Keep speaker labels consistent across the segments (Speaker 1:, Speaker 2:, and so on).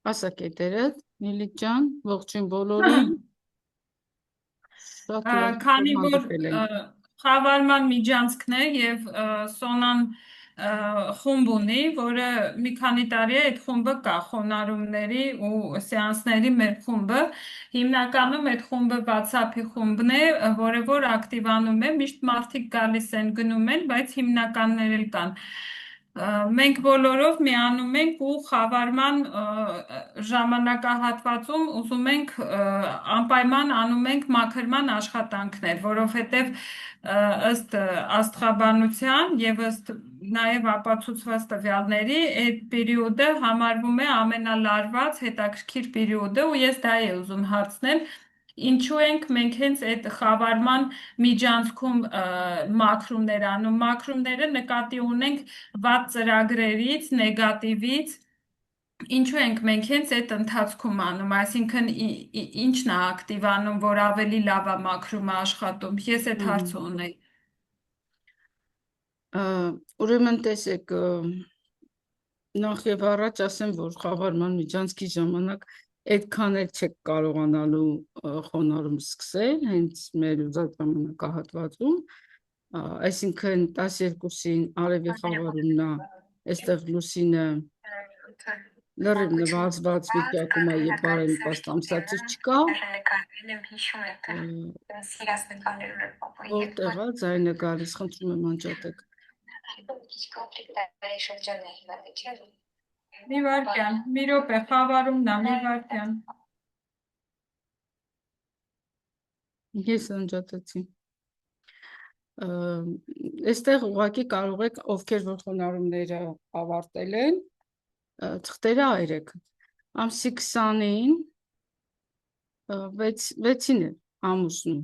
Speaker 1: Ասակետերդ, Նիլիկ ջան, ողջույն բոլորին, շատ լավ
Speaker 2: Քանի որ
Speaker 1: հանդիպել ենք։
Speaker 2: խավարման միջանցքն է եւ Սոնան խումբ ունի, որը մի քանի տարի է այդ խումբը կա, խոնարհումների ու սեանսների մեր խումբը, հիմնականում այդ խումբը WhatsApp-ի խումբն է, որը որ ակտիվանում է, միշտ մարդիկ գալիս են գնում են, բայց հիմնականներ էլ կան։ Մենք բոլորով միանում ենք ու խավարման ժամանակահատվածում ուզում ենք անպայման անում ենք մաքրման աշխատանքներ, որովհետև ըստ աստղաբանության եւ ըստ նաեւ ապացուցված տվյալների այդ պերիոդը համարվում է ամենալարված հետաքրքիր պերիոդը ու ես դա եմ ուզում հարցնել ինչու ենք մենք հենց այդ խավարման միջանցքում մաքրումներ անում մաքրումները նկատի ունենք վատ ծրագրերից նեգատիվից ինչու ենք մենք հենց այդ ընթացքում անում, այսինքն ինչն է ակտիվանում, որ ավելի լավ է մաքրումը աշխատում։ Ես այդ հարցը ունեի։
Speaker 1: Ուրեմն տեսեք, նախ եւ առաջ ասեմ, որ խավարման միջանցքի ժամանակ այդքան էլ չեք կարողանալու խոնարհում սկսել, հենց մեր ուզած ժամանակահատվածում, այսինքն 12-ին արևի խավարումն է, այստեղ լուսինը լրիվ նվազված վիճակում է եւ բարենպաստ ամսաթիվ չկա։ Որտեղ է ձայնը գալիս, խնդրում եմ անջատեք։
Speaker 2: Մի վարքյան, մի րոպե, խավարումն է, մի վարքյան։
Speaker 1: Ես անջատեցի։ Այստեղ ուղղակի կարող եք, ովքեր որ խոնարհումները ավարտել են, թղթերը այրեք։ Ամսի 20-ին 6-ին է ամուսնու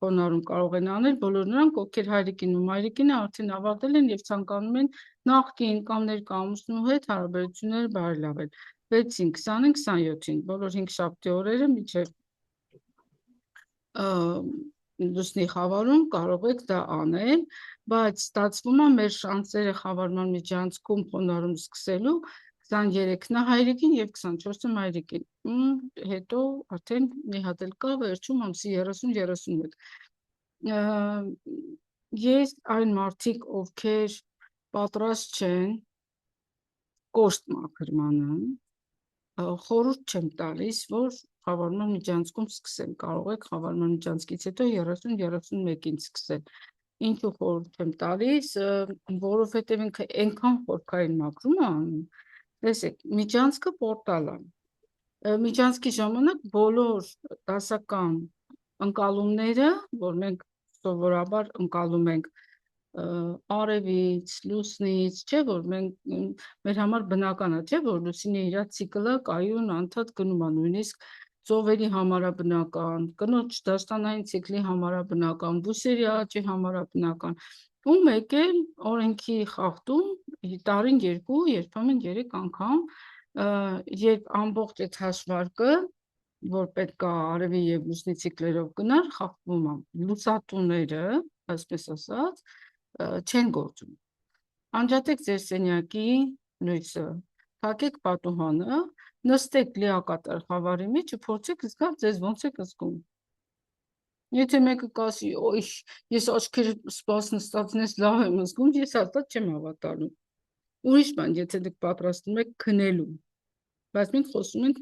Speaker 1: խոնարհում կարող են անել բոլոր նրանք, ովքեր հայրիկին ու մայրիկին արդեն ավարտել են եւ ցանկանում են նախկին կամ ներկա ամուսնու հետ հարաբերությունները բարելավել։ 6-ին, 20-ին, 27-ին, բոլոր 5 շաբթի օրերը մինչև լուսնի խավարում կարող եք դա անել, բայց ստացվում է մեր շանսերը խավարման միջանցքում խոնարհում սկսելու 23-ն է հայրիկին եւ 24-ը մայրիկին։ Հետո արդեն մի հատ էլ կա վերջում ամսի 30-31։ Ես այն մարդիկ, ովքեր պատրաստ չեն կոշտ մաքրմանը, խորհուրդ չեմ տալիս, որ խավարման միջանցքում սկսեն, կարող եք խավարման միջանցքից հետո 30-31-ին սկսել։ Ինչու խորհուրդ չեմ տալիս, որովհետև ինքը այնքան խորքային մաքրում է անում։ Տեսեք, միջանցքը պորտալ է։ Միջանցքի ժամանակ բոլոր դասական ընկալումները, որ մենք սովորաբար ընկալում ենք արևից, լուսնից, չէ՞ որ մեր համար բնական է, չէ՞ որ լուսինը իր ցիկլը կայուն անդադ գնում է, նույնիսկ ծովերի համար է բնական, կնոջ դաշտանային ցիկլի համար է բնական, բույսերի աճի համար է բնական։ Ու մեկ էլ օրենքի խախտում տարին 2, երբեմն 3 անգամ, երբ ամբողջ այդ հաշվարկը, որ պետք է արևի եւ լուսնի ցիկլերով գնար, խախտվում է։ Լուսատուները, այսպես ասած, չեն գործում։ Անջատեք ձեր սենյակի լույսը, փակեք պատուհանը, նստեք լիակատար խավարի մեջ ու փորձեք զգալ ձեզ ոնց եք զգում։ Եթե մեկը կասի, օյ, ես աչքերը սպաս նստածնես լավ եմ զգում, ես հաստատ չեմ հավատալու։ Ուրիշ բան, եթե դուք պատրաստվում եք քնելու, բայց մենք խոսում ենք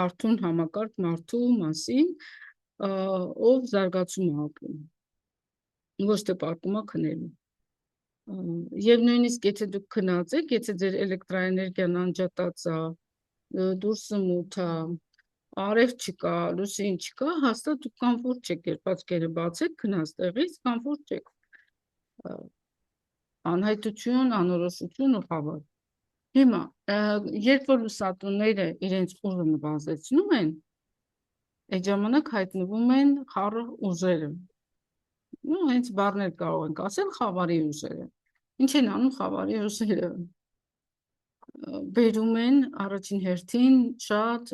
Speaker 1: արթուն համակարգ մարդու մասին, ով զարգացում է ապրում, ոչ թե պարտում է քնելու։ Եվ նույնիսկ եթե դուք քնած եք, եթե ձեր էլեկտրաէներգիան անջատած է, դուրսը մութ է, արև չկա, լուսին չկա, հաստատ դուք կոմֆորտ չեք, երբ աչքերը բացեք, քնած տեղից կոմֆորտ չեք։ Անհայտություն, անորոշություն ու խավար։ Հիմա, երբ որ լուսատուները իրենց ուժը նվազեցնում են, այդ ժամանակ հայտնվում են խառը ուժերը։ Հենց բառներ կարող ենք ասել խավարի ուժերը։ Ինչ են անում խավարի ուժերը։ Բերում են առաջին հերթին շատ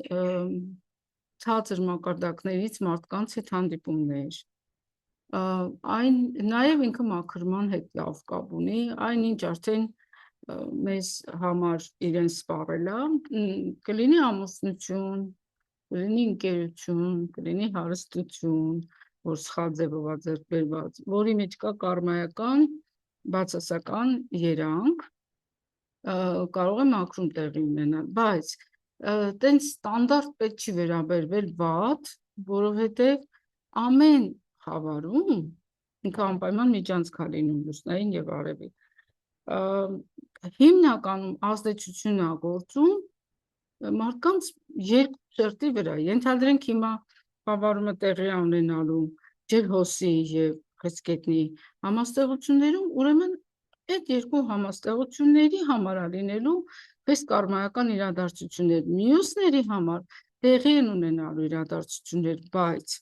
Speaker 1: ցածր մակարդակներից մարդկանց հետ հանդիպումներ։ Այն նաև ինքը մաքրման հետ լավ կապ ունի, այնինչ արդեն մեզ համար իրեն սպառելա, կլինի ամուսնություն, կլինի ընկերություն, կլինի հարստություն, որ սխալ ձևով է ձեռք բերված, որի մեջ կա կարմայական, բացասական երանգ, կարող է մաքրում տեղի ունենալ, բայց տենց ստանդարտ պետք չի վերաբերվել վատ, որովհետև ամեն խավարում ինքը անպայման միջանցք է լինում լուսնային եւ արևի։ Հիմնականում ազդեցություն է գործում մարդկանց երկու սրտի վրա, ենթադրենք հիմա խավարումը տեղի է ունենալու ջերհոսի եւ խեցգետնի համաստեղություններում, ուրեմն այդ երկու համաստեղությունների համար է լինելու պես կարմայական իրադարձություններ, մյուսների համար տեղի են ունենալու իրադարձություններ, բայց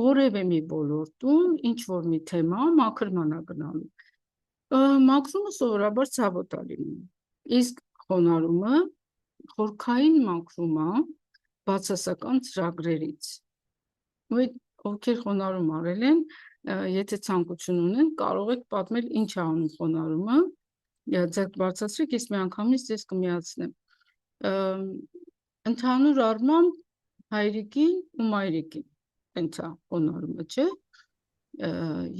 Speaker 1: որևէ մի ոլորտում ինչ որ մի թեմա մաքրման է գնալու։ Մաքրումը սովորաբար ցավոտ է լինում, իսկ խոնարհումը խորքային մաքրում է բացասական ծրագրերից։ Ովքեր խոնարհում արել են, եթե ցանկություն ունեն, կարող եք պատմել ինչ է անում խոնարհումը, ձեռք բարձրացրեք, ես միանգամից ձեզ կմիացնեմ։ Ընդհանուր առմամբ հայրիկին ու մայրիկին ընթա խոնարհումը, չէ՞։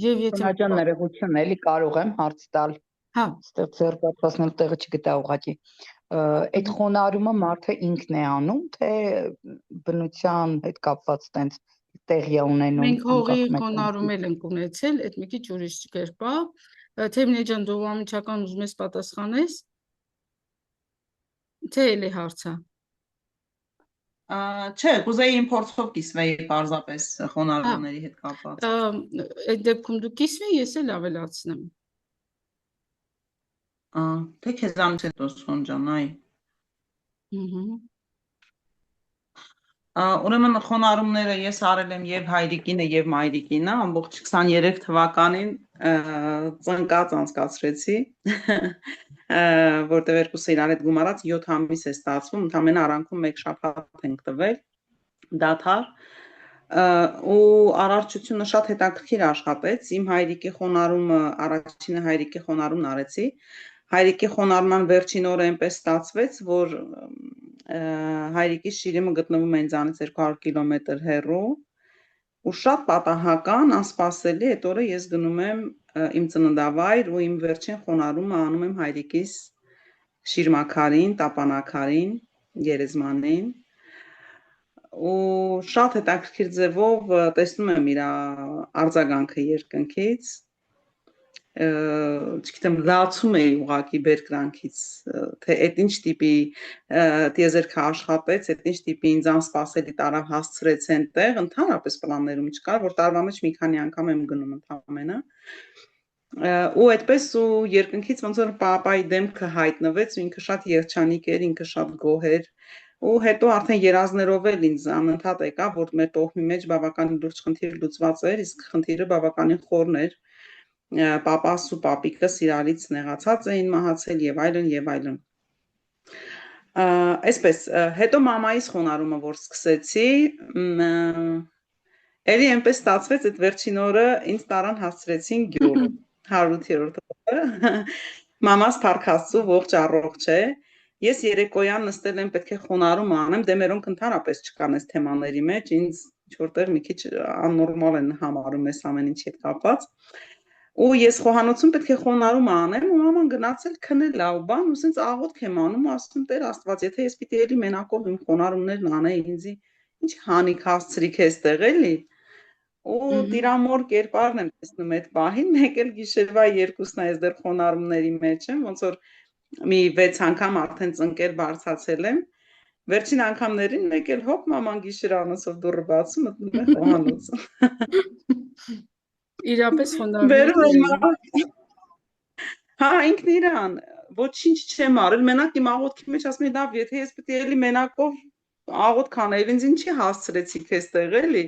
Speaker 1: Եվ եթե
Speaker 3: Բնաջան ներողություն էլի կարող եմ հարց տալ։
Speaker 1: Հա,
Speaker 3: Այստեղ ձեռք բարձրացնել տեղը չգտա ուղղակի։ Այդ խոնարհումը մարդը ինքն է անում, թե բնության հետ կապված տենց տեղի է ունենում։
Speaker 1: մենք հողի խոնարհում ենք ունեցել, այդ մի քիչ ուրիշ կերպ է։ Թեմնե ջան, դու անմիջական ուզում ես պատասխանես։ Թե էլի հարցը։
Speaker 4: Չէ, կուզեի իմ փորձով կիսվեի պարզապես խոնարհումների հետ կապված։
Speaker 1: Այդ դեպքում դու կիսվի, ես էլ ավելացնեմ։
Speaker 4: Թե քեզանից հետո Սոն ջան, այ։ Ուրեմն խոնարհումները ես արել եմ եւ հայրիկինը եւ մայրիկինը, ամբողջ 23 թվականին ծնկած անցկացրեցի, որտեղ երկուսը իրար հետ գումարած 7 ամիս է ստացվում, ընդամենը արանքում 1 շաբաթ ենք տվել, դադար, ու արարչությունը շատ հետաքրքիր աշխատեց, իմ հայրիկի խոնարհումը, առաջինը հայրիկի խոնարհումն արեցի, հայրիկի խոնարհման վերջին օրը այնպես ստացվեց, որ հայրիկի շիրիմը գտնվում է ինձանից 200 կիլոմետր հեռու ու շատ պատահական, անսպասելի այդ օրը ես գնում եմ իմ ծննդավայր ու իմ վերջին խոնարհումը անում եմ հայրիկիս շիրմաքարին, տապանակարին, գերեզմանին ու շատ հետաքրքիր ձևով տեսնում եմ իր արձագանքը երկնքից չգիտեմ, լացում էի ուղակի բերկրանքից, թե այդ ինչ տիպի տիեզերքը աշխատեց, այդ ինչ տիպի ինձ անսպասելի տարավ հասցրեց այնտեղ, ընդհանրապես պլաններում չկար, որ տարվա մեջ մի քանի անգամ եմ գնում ընդամենը, ու այդպես ու երկնքից ոնց որ պապայի դեմքը հայտնվեց, ու ինքը շատ երջանիկ էր, ինքը շատ գոհ էր, ու հետո արդեն երազներով էլ ինձ անընդհատ եկավ, որ մեր տոհմի մեջ բավականին լուրջ խնդիր լուծված էր, իսկ խնդիրը բավականին խորն էր, պապաս ու պապիկս իրարից նեղացած էին մահացել եւ այլն եւ այլն։ Այսպես, հետո մամայիս խոնարհումը որ սկսեցի, էլի այնպես ստացվեց այդ վերջին օրը ինձ տարան հասցրեցին գյուղ 108-րդ օրը։ Մամաս Փառք Աստծո ողջ առողջ է։ Ես երեկոյան նստել եմ պետք է խոնարհում անեմ, դե մերոնք ընդհանրապես չկան այս թեմաների մեջ, ինձ ինչ-որտեղ մի քիչ աննորմալ են համարում այս ամեն ինչի հետ կապված։ Ու ես խոհանոցում պետք է խոնարհում անեմ ու մաման գնացել քնել լավ բան ու ասենց աղոթք եմ անում ու ասում Տեր Աստված, եթե ես պիտի էլի մենակով իմ խոնարհումներն անեի, ինձի ինչ հանիք հասցրիք էստեղ էլի։ Ու տիրամոր կերպարն եմ տեսնում այդ պահին, մեկ էլ գիշերվա 2-ն այս դեռ խոնարհումների մեջ եմ, ոնց որ մի 6 անգամ արդեն ծնկել բարձացել եմ։ Վերջին անգամներին մեկ էլ հոп մաման գիշերանոցով դուռը բացում մտնում է խոհանոց։
Speaker 1: Իրապես խոնարհվում։
Speaker 4: Հա, ինքն իրան, ոչինչ չեմ արել, մենակ իմ աղոթքի մեջ ասում եմ, լավ, եթե ես պետք է էլի մենակով աղոթք անեի, ինձ ինչի հասցրեցիք էստեղ էլի։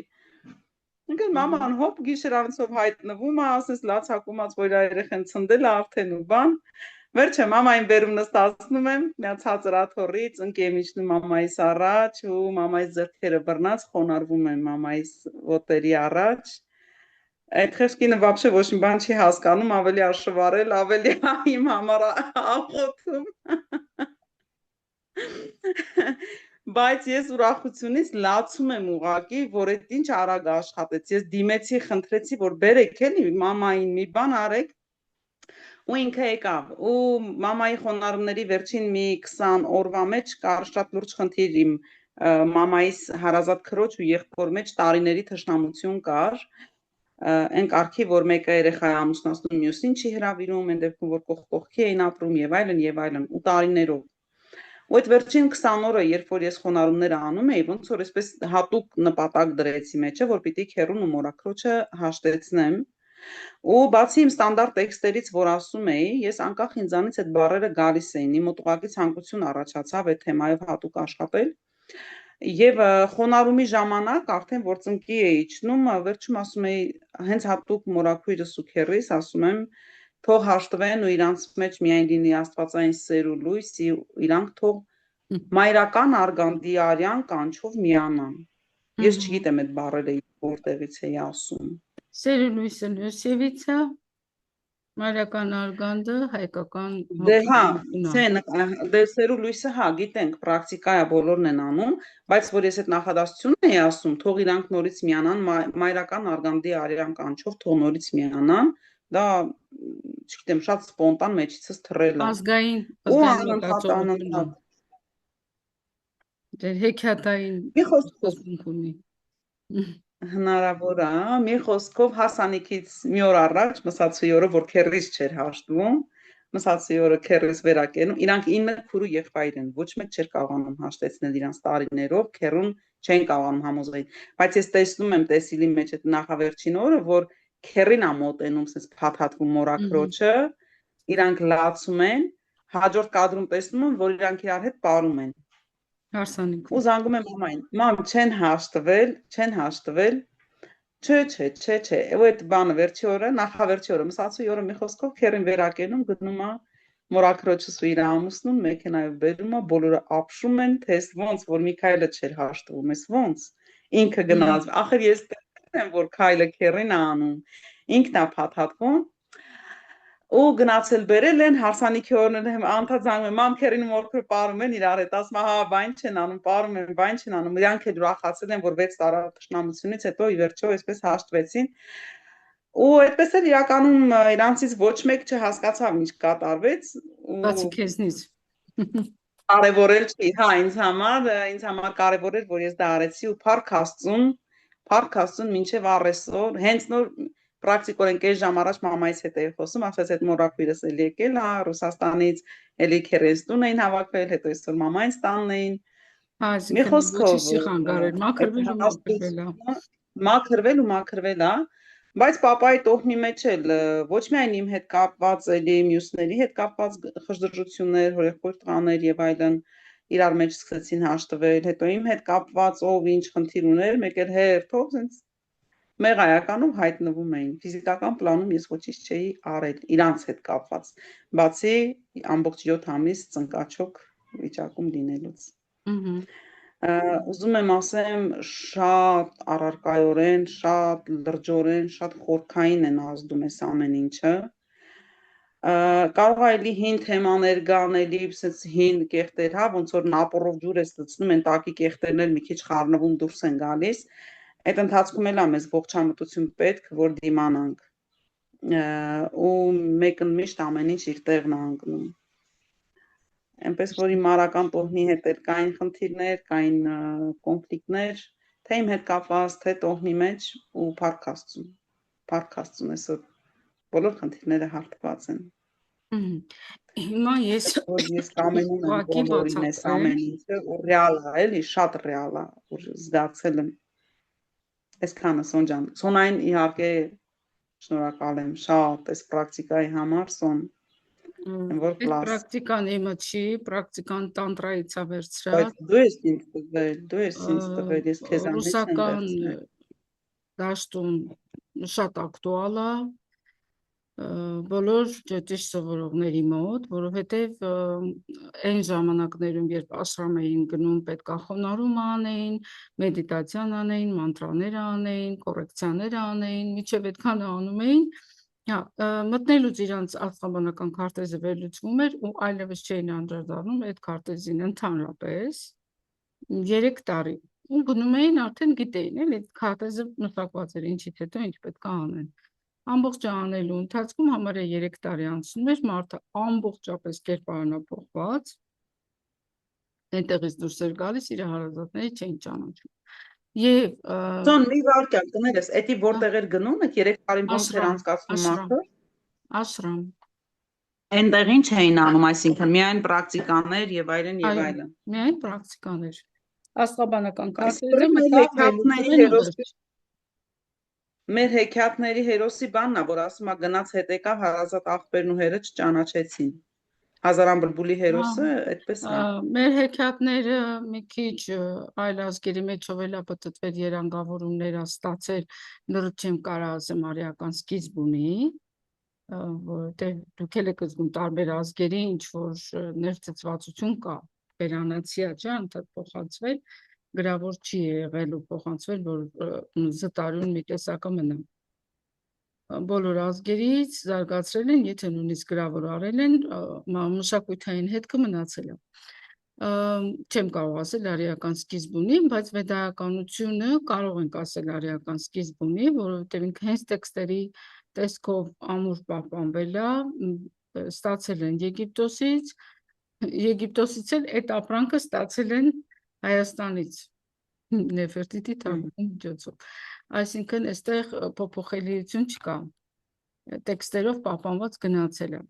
Speaker 4: Ինքն մաման հոп գիշերանոցով հայտնվում է, ասես լացակումած, որ երեխան ցնդել է արդեն ու բան։ Վերջը մամային բերում նստացնում եմ, մի ցածր աթոռից, ընկեմ իջնում մամայիս առաջ ու մամայիս ձեռքերը բռնած խոնարհվում եմ մամայիս ոտերի առաջ։ Այդ խեղճինը вообще ոչ մի բան չի հասկանում, ավելի աշվարել, ավելի իմ համար աղոթում։ Բայց ես ուրախությունից լացում եմ ուղակի, որ այդ ինչ արագ աշխատեց։ Ես դիմեցի, խնդրեցի, որ բերեք էլի մամային մի բան արեք։ Ու ինքը եկավ։ Ու մամայի խոնարհումների վերջին մի 20 օրվա մեջ կար շատ լուրջ խնդիր իմ մամայիս հարազատ քրոջ ու եղբոր մեջ տարիների թշնամություն կար։ Այն կարգի, որ մեկը երեխա է ամուսնացնում, մյուսին չի հրավիրում, այն դեպքում որ կողքի էին ապրում եւ այլն, ու տարիներով։ Ու այդ վերջին 20 օրը, երբ որ ես խոնարհումները անում էի, ոնց որ այսպես հատուկ նպատակ դրեցի մեջը, որ պիտի քերուն ու մորաքրոջը հաշտեցնեմ։ Ու բացի իմ ստանդարտ տեքստերից, որ ասում էի, ես անկախ ինձանից այդ բառերը գալիս էին, իմ մոտուղակի ցանկություն առաջացավ այդ թեմայով հատուկ աշխատել։ Եվ խոնարհումի ժամանակ արդեն որ ծնկի էի իջնում, վերջում ասում էի, հենց հատուկ մորաքույրս ու քերիս ասում եմ, թող հաշտվեն ու իրանց մեջ միայն լինի աստվածային սեր ու լույս, իրանք թող մայրական արգանդի արյան կանչով միանան։ Ես չգիտեմ այդ բառերը որտեղից էի ասում։
Speaker 1: Սերը լույսը լույսևից է, մայրական արգանդը հայկական
Speaker 4: Դե հա, դե սերու լույսը հա, գիտենք, պրակտիկա է, բոլորն են անում, բայց որ ես այդ նախադասությունն էի ասում, թող իրանք նորից միանան, մայրական արգանդի արյան կանչով թող նորից միանան, դա չգիտեմ, շատ սպոնտան մեջիցս թռել է։
Speaker 1: ազգային
Speaker 4: Անընդհատ
Speaker 1: դեր հեքիաթային
Speaker 4: մի խոսքով
Speaker 1: խոսք ունի։
Speaker 4: հնարավոր է, մի խոսքով հասանիքից մի օր առաջ մսացուի օրը, որ քերրիս չէր հաշտվում, մսացուի օրը քերրիս վերակենում, իրանք 9 քուրու եղբայր են, ոչ մեկ չէր կարողանում հաշտեցնել իրանց տարիներով, քերուն չեն կարողանում համոզել, բայց ես տեսնում եմ տեսիլի մեջ այդ նախավերջին օրը, որ քերրին է մոտենում, ասես փաթաթվում մորաքրոջը, իրանք լացում են, հաջորդ կադրում տեսնում եմ, որ իրանք իրար հետ պարում են։
Speaker 1: Հարսանիք։
Speaker 4: Ու զանգում եմ մամային, մամ, չեն հաշտվել, չէ, ու այդ բանը վերջի օրը, նախավերջի օրը, մսացուի օրը մի խոսքով քերին վերակենում, գտնում է մորաքրոջս ու իր ամուսնուն մեքենայով բերում է, բոլորը ապշում են, թե ոնց որ Միքայելը չէր հաշտվում, ոնց ինքը գնաց, ախր ես տեսնում եմ, որ Քայլը քերին է անում, ինքն է փաթաթվում ու գնացել բերել են հարսանիքի օրները անդադ զանգում եմ, մամ քերին ու մորքրը պարում են իրար հետ, ասում հա, բան չեն անում, պարում են, բան չեն անում, իրանք էլ ուրախացել են, որ 6 տարի թշնամությունից հետո ի վերջո այսպես հաշտվեցին։ Ու այդպես էլ իրականում իրանցից ոչ մեկ չհասկացավ ինչ կատարվեց ու
Speaker 1: բացի քեզնից։
Speaker 4: Կարևորել չի, հա, ինձ համար կարևոր էր, որ ես դա արեցի ու փառք Աստծուն մինչև առեսօր, հենց նոր պրակտիկորեն կես ժամ առաջ մամայից հետ էի խոսում, ասաց այդ մորաքույրս էլ եկել է Ռուսաստանից, էլի քերեստուն էին հավաքվել, հետո այսօր մամայից տանն էին։ Մի խոսքով մաքրվել է, բայց papai տոհմի մեջ էլ ոչ միայն իմ հետ կապված էլի մյուսների հետ կապված խժդժություններ, հորեղբոր տղաներ եւ այլն իրար մեջ սկսեցին հաշտվել, հետո իմ հետ կապված ով ինչ խնդիր ուներ, մեկ էլ հերթով sense մեղայականով հայտնվում էին։ Ֆիզիկական պլանում ես ոչինչ չէի արել իրանց հետ կապված, բացի ամբողջ 7 ամիս ծնկաչոք վիճակում լինելուց։ Ուզում եմ ասեմ, շատ առարկայորեն, շատ լրջորեն, շատ խորքային են ազդում այս ամեն ինչը։ Կարող է էլի հին թեմաներ գան, էլի հին կեղտեր, հա, ոնց որ նապորով ջուր ես լցնում, են տակի կեղտերն էլ մի քիչ խառնվում դուրս են գալիս։ Այդ ընթացքում էլ է մեզ ողջամտություն պետք, որ դիմանանք։ Ու մեկն միշտ ամեն ինչ իր տեղն է ընկնում։ Այնպես որ իմ մարական տոհմի հետ էլ կային խնդիրներ, կային կոնֆլիկտներ, թե իմ հետ կապված, թե տոհմի մեջ ու փառք Աստծուն, այսօր բոլոր խնդիրները հարթված են։
Speaker 1: Հիմա ես
Speaker 4: կամենում եմ բոլորին այս ամեն ինչը, ու ռեալ է, էլի շատ ռեալ է, որ զգացել եմ այսքանը Սոն ջան։ Սոնային իհարկե շնորհակալ եմ շատ այս պրակտիկայի համար, Սոն։
Speaker 1: Այդ պրակտիկան իմը չի, պրակտիկան տանտրայից է վերցրած։
Speaker 4: Բայց դու ես ինձ տվել, ես քեզանից եմ
Speaker 1: ռուսական
Speaker 4: վերցրել։
Speaker 1: դաշտում շատ ակտուալ է, բոլոր ճիշտ սովորողների մոտ, որովհետև այն ժամանակներում, երբ աշխարհում էին գնում, պետք է խոնարհում անեին, մեդիտացիան անեին, մանտրաներ անեին, կոռեկցիաներ անեին, միջև այդքան անում էին, մտնելուց իրանց աստղաբանական քարտեզը վերլուծվում էր ու այլևս չէին անդրադառնում այդ քարտեզին ընդհանրապես 3 տարի ու գնում էին արդեն գիտեին, էլի քարտեզը մշակված էր, ինչից հետո ինչ պետք է անեն։ Ամբողջ անելու ընթացքում համարյա 3 տարի անցնում էր, մարդը ամբողջապես կերպարանափոխված, այնտեղից դուրս էր գալիս, իր հարազատների չէին ճանաչում։ Եվ
Speaker 4: Ծոն մի վարքյան կներես, էդի որտեղ էր գնում, այդ 3 տարին ոնց էր անցկացնում մարդը։
Speaker 1: Աշխրամ։
Speaker 4: Այնտեղին չէին անում, այսինքն միայն պրակտիկաներ եւ այլն եւ այլն։
Speaker 1: Միայն պրակտիկաներ։ Աստղաբանական
Speaker 4: քարտեզը մեր հեքիաթների հերոսի բանն է, որ ասում է գնաց հետ եկավ հարազատ աղբերն ու հերը չճանաչեցին։ Հազարան բլբուլի հերոսը այդպես է։
Speaker 1: Մեր հեքիաթները մի քիչ այլ ազգերի մեջով էլ ապտտվել երանգավորումներ ստացել, լրիվ չեմ կարող ասեմ արիական սկիզբ ունի, որովհետև դուք եք զգում տարբեր ազգերի ինչ որ ներծծվածություն կա, վերանացիա չէ, անդադ փոխանցվել, գրավոր չի եղել ու փոխանցվել, որ զտարուն մի տեսակը մնա։ Բոլոր ազգերից զարգացրել են, եթե նույնիսկ գրավոր արել են, մշակութային հետքը մնացել է։ Չեմ կարող ասել արիական սկիզբ ունի, բայց վեդայականությունը կարող ենք ասել արիական սկիզբ ունի, որովհետև ինքը հենց տեքստերի տեսքով ամուր պահպանվել է, ստացել են Եգիպտոսից էլ այդ ապրանքը ստացել են Հայաստանից, Նեֆերտիտի թագուհու միջոցով։ Այսինքն այստեղ փոփոխելիություն չկա, տեքստերով պահպանված գնացել է։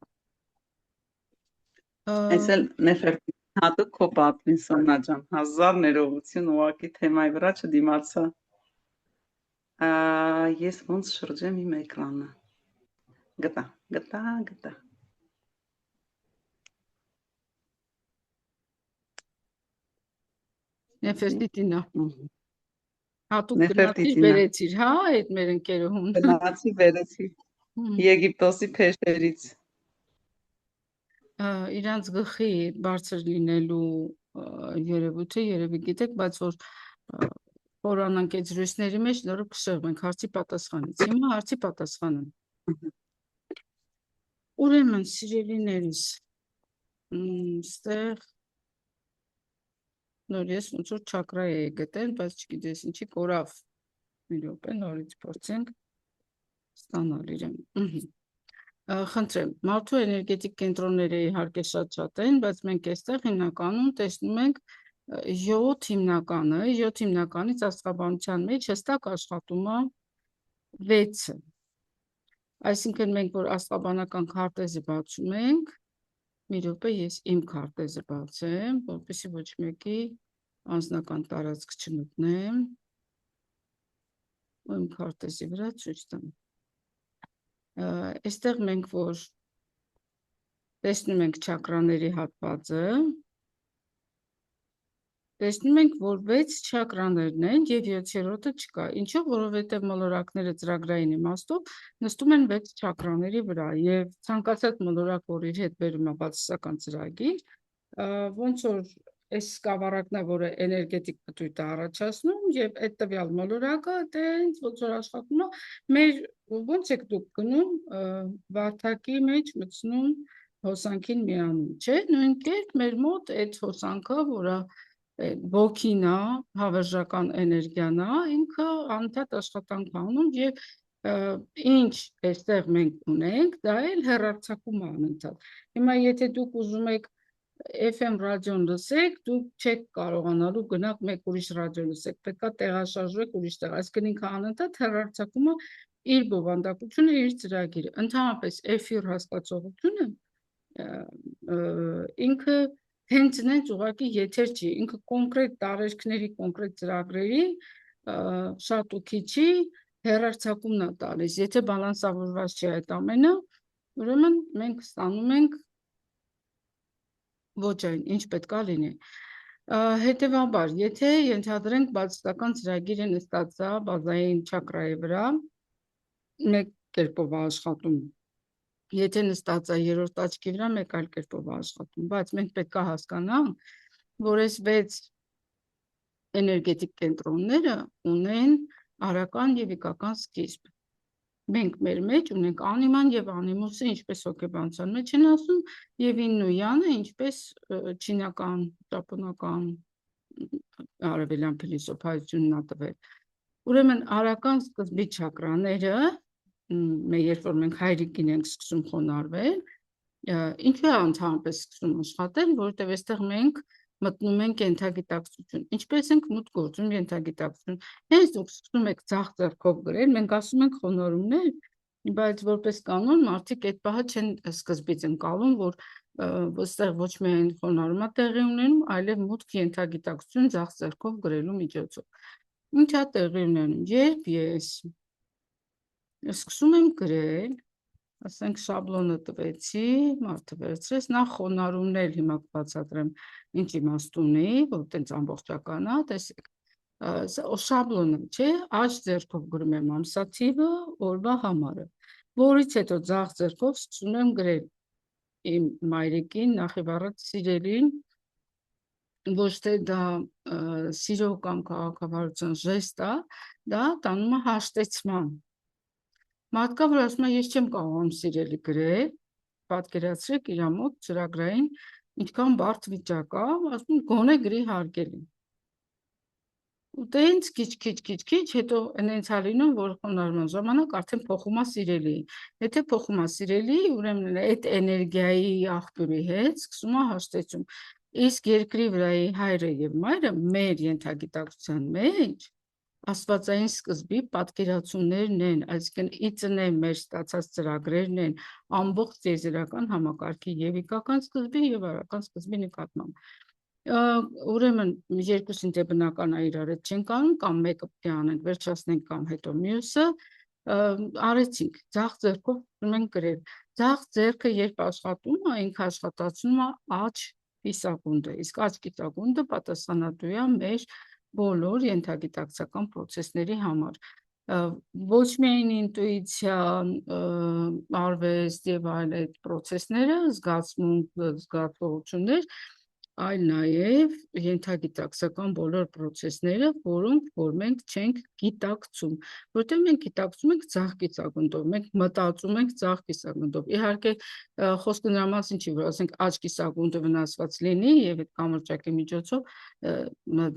Speaker 4: Այս էլ Նեֆերտիտի հատուկ քո պատմին Սոնա ջան, 1000 ներողություն ուղակի թեմայի վրա չդիմացա։ Ես ոնց շրջեմ իմ էկրանը։ Գտա։
Speaker 1: Նեֆերտիտինա։ Հատուկ գնացիր վերեցիր, հա, այդ մեր ընկերուհուն։
Speaker 4: Գնացի վերեցի Եգիպտոսի փեշերից։
Speaker 1: Իրանց գլխի բարձր լինելու երևույթը երևի գիտեք, բայց որ խորանանք այդ զրույցների մեջ նորը կշեղում ենք հարցի պատասխանից։ Հիմա հարցի պատասխանը։ Ուրեմն, սիրելիներիս, ստեղ նոր ես ոնց որ չակրա էի գտել, բայց չգիտես ինչի կորավ։ Մի րոպե նորից փորձենք ստանալ իրեն։ Խնդրեմ, մարդու էներգետիկ կենտրոնները իհարկե շատ են, բայց մենք այստեղ հիմնականում տեսնում ենք 7 հիմնականը, 7 հիմնականից աստղաբանության մեջ հստակ աշխատում է 6-ը։ Այսինքն մենք որ աստղաբանական քարտեզը բացում ենք, մի րոպե ես իմ քարտեզը բացեմ, որպեսզի ոչ մեկի անձնական տարածք չմտնեմ, ու իմ քարտեզի վրա ցույց տամ։ Այստեղ մենք որ տեսնում ենք չակրաների հատվածը, տեսնում ենք, որ 6 չակրաներն են եւ 7-րդը չկա։ Ինչով, որովհետեւ մոլորակները ծրագրային իմաստով նստում են 6 չակրաների վրա եւ ցանկացած մոլորակ, որ իր հետ բերում է բացասական ծրագիր, ոնց որ այս սկավառակն է, որը էներգետիկ պտույտ է առաջացնում եւ այդ տվյալ մոլորակը տենց ոնց որ աշխատում է, մեր ոնց եք դուք գնում վարդակի մեջ մտցնում հոսանքին միանում, չէ՞, նույն կերպ մեր մոտ այդ հոսանքը, որը ոգին է, հավերժական էներգիան է, ինքը անընդհատ աշխատանք անում եւ ինչ այստեղ մենք ունենք, դա էլ հեռարձակում է անընդհատ։ Հիմա եթե դուք ուզում եք FM ռադիոն լսեք, դուք չեք կարողանալու գնաք մեկ ուրիշ ռադիո լսեք, պետք է տեղաշարժվեք ուրիշ տեղ, այսինքն ինքը անընդհատ հեռարձակում է իր բովանդակությունը, իր ծրագիրը։ Ընդհանրապես էֆիր հասկացողությունը ինքը հենց ուղղակի եթեր չի, ինքը կոնկրետ տարերքների, կոնկրետ ծրագրերի շատ ու քիչի հեռարձակումն է տալիս։ Եթե բալանսավորված չի այդ ամենը, ուրեմն մենք ստանում ենք ոչ այն, ինչ պետք է լինի։ Հետևաբար, եթե ենթադրենք բացասական ծրագիրը նստած է բազային չակրայի վրա, մեկ կերպով աշխատում եթե նստած է երրորդ աչքի վրա, մեկ այլ կերպով աշխատում, բայց մենք պետք է հասկանանք, որ այս 6 էներգետիկ կենտրոնները ունեն արական եւ իկական սկիզբ։ Մենք մեր մեջ ունենք անիման եւ անիմուսը, ինչպես հոգեբանության մեջ են ասում, եւ ինն ու յանը, ինչպես չինական, ճապոնական արևելյան փիլիսոփայությունն ա տվել։ Ուրեմն արական սկզբի չակրաները, երբ որ մենք հայրիկին ենք սկսում խոնարհվել, ինչու է ընդհանրապես սկսում աշխատել, որովհետև այստեղ մենք մտնում ենք ենթագիտակցություն։ Ինչպես ենք մուտք գործում ենթագիտակցություն։ Հենց դուք սկսում եք ձախ ձեռքով գրել, մենք ասում ենք խոնարհումներ, բայց որպես կանոն մարդիկ այդ պահը չեն սկզբից ընկալում, որ այստեղ ոչ միայն խոնարհումա տեղի ունենում, այլև մուտք ենթագիտակցություն ձախ ձեռքով գրելու միջոցով։ Ինչ է տեղի ունենում, երբ ես սկսում եմ գրել, ասենք շաբլոնը տվեցի, մարդը վերցրեց, նախ խոնարհումներ, հիմա կբացատրեմ ինչ իմաստ ունի, որ տենց ամբողջական է, տեսեք, շաբլոնը, չէ, աջ ձեռքով գրում եմ ամսաթիվը, օրվա համարը, որից հետո ձախ ձեռքով սկսում եմ գրել իմ մայրիկին, նախ եւ առաջ սիրելին, ոչ թե դա սիրո կամ քաղաքավարության ժեստ է, դա տանում է հաշտեցման։ Մարդկա, որ ասում է, ես չեմ կարողանում սիրելի գրել, պատկերացրեք իր մոտ ծրագրային ինչքան բարդ վիճակ է, ասում գոնե գրի հարգելի։ Ու տենց քիչ, հետո այնց է լինում, որ խոնարհման ժամանակ արդեն փոխում է սիրելի։ Եթե փոխում է սիրելի, ուրեմն այդ էներգիայի աղբյուրի հետ սկսում է հաշտեցում։ Իսկ երկրի վրայի հայրը եւ մայրը մեր ենթագիտակցության մեջ աստվածային սկզբի պատկերացումներն են, այսինքն իծնե մեր ստացած ծրագրերն են ամբողջ տիեզերական համակարգի եւ իկական սկզբի եւ արական սկզբի նկատմամբ։ Ուրեմն երկուսին դե բնական է իրար հետ չենք անում, կամ մեկը պետք է անենք, վերջացնենք կամ հետո մյուսը, արեցինք, ձախ ձեռքով ուզում ենք գրել։ Ձախ ձեռքը երբ աշխատում է, ինքը աշխատացնում է աջ կիսագունդը, իսկ աջ կիսագունդը պատասխանատու է մեր բոլոր ենթագիտակցական process-ների համար։ Ոչ միայն ինտուիցիա, արվեստ եւ այլ այդ process-ները, զգացմունք, զգացողություններ, այլ նաև ենթագիտակցական բոլոր process-ները, որոնք որ մենք չենք գիտակցում, որտեղ մենք գիտակցում ենք ձախ կիսագունդով, մենք մտածում ենք ձախ կիսագունդով։ Իհարկե խոսքը նրա մասին չի, որ ասենք աջ կիսագունդը վնասված լինի եւ այդ կամրջակի միջոցով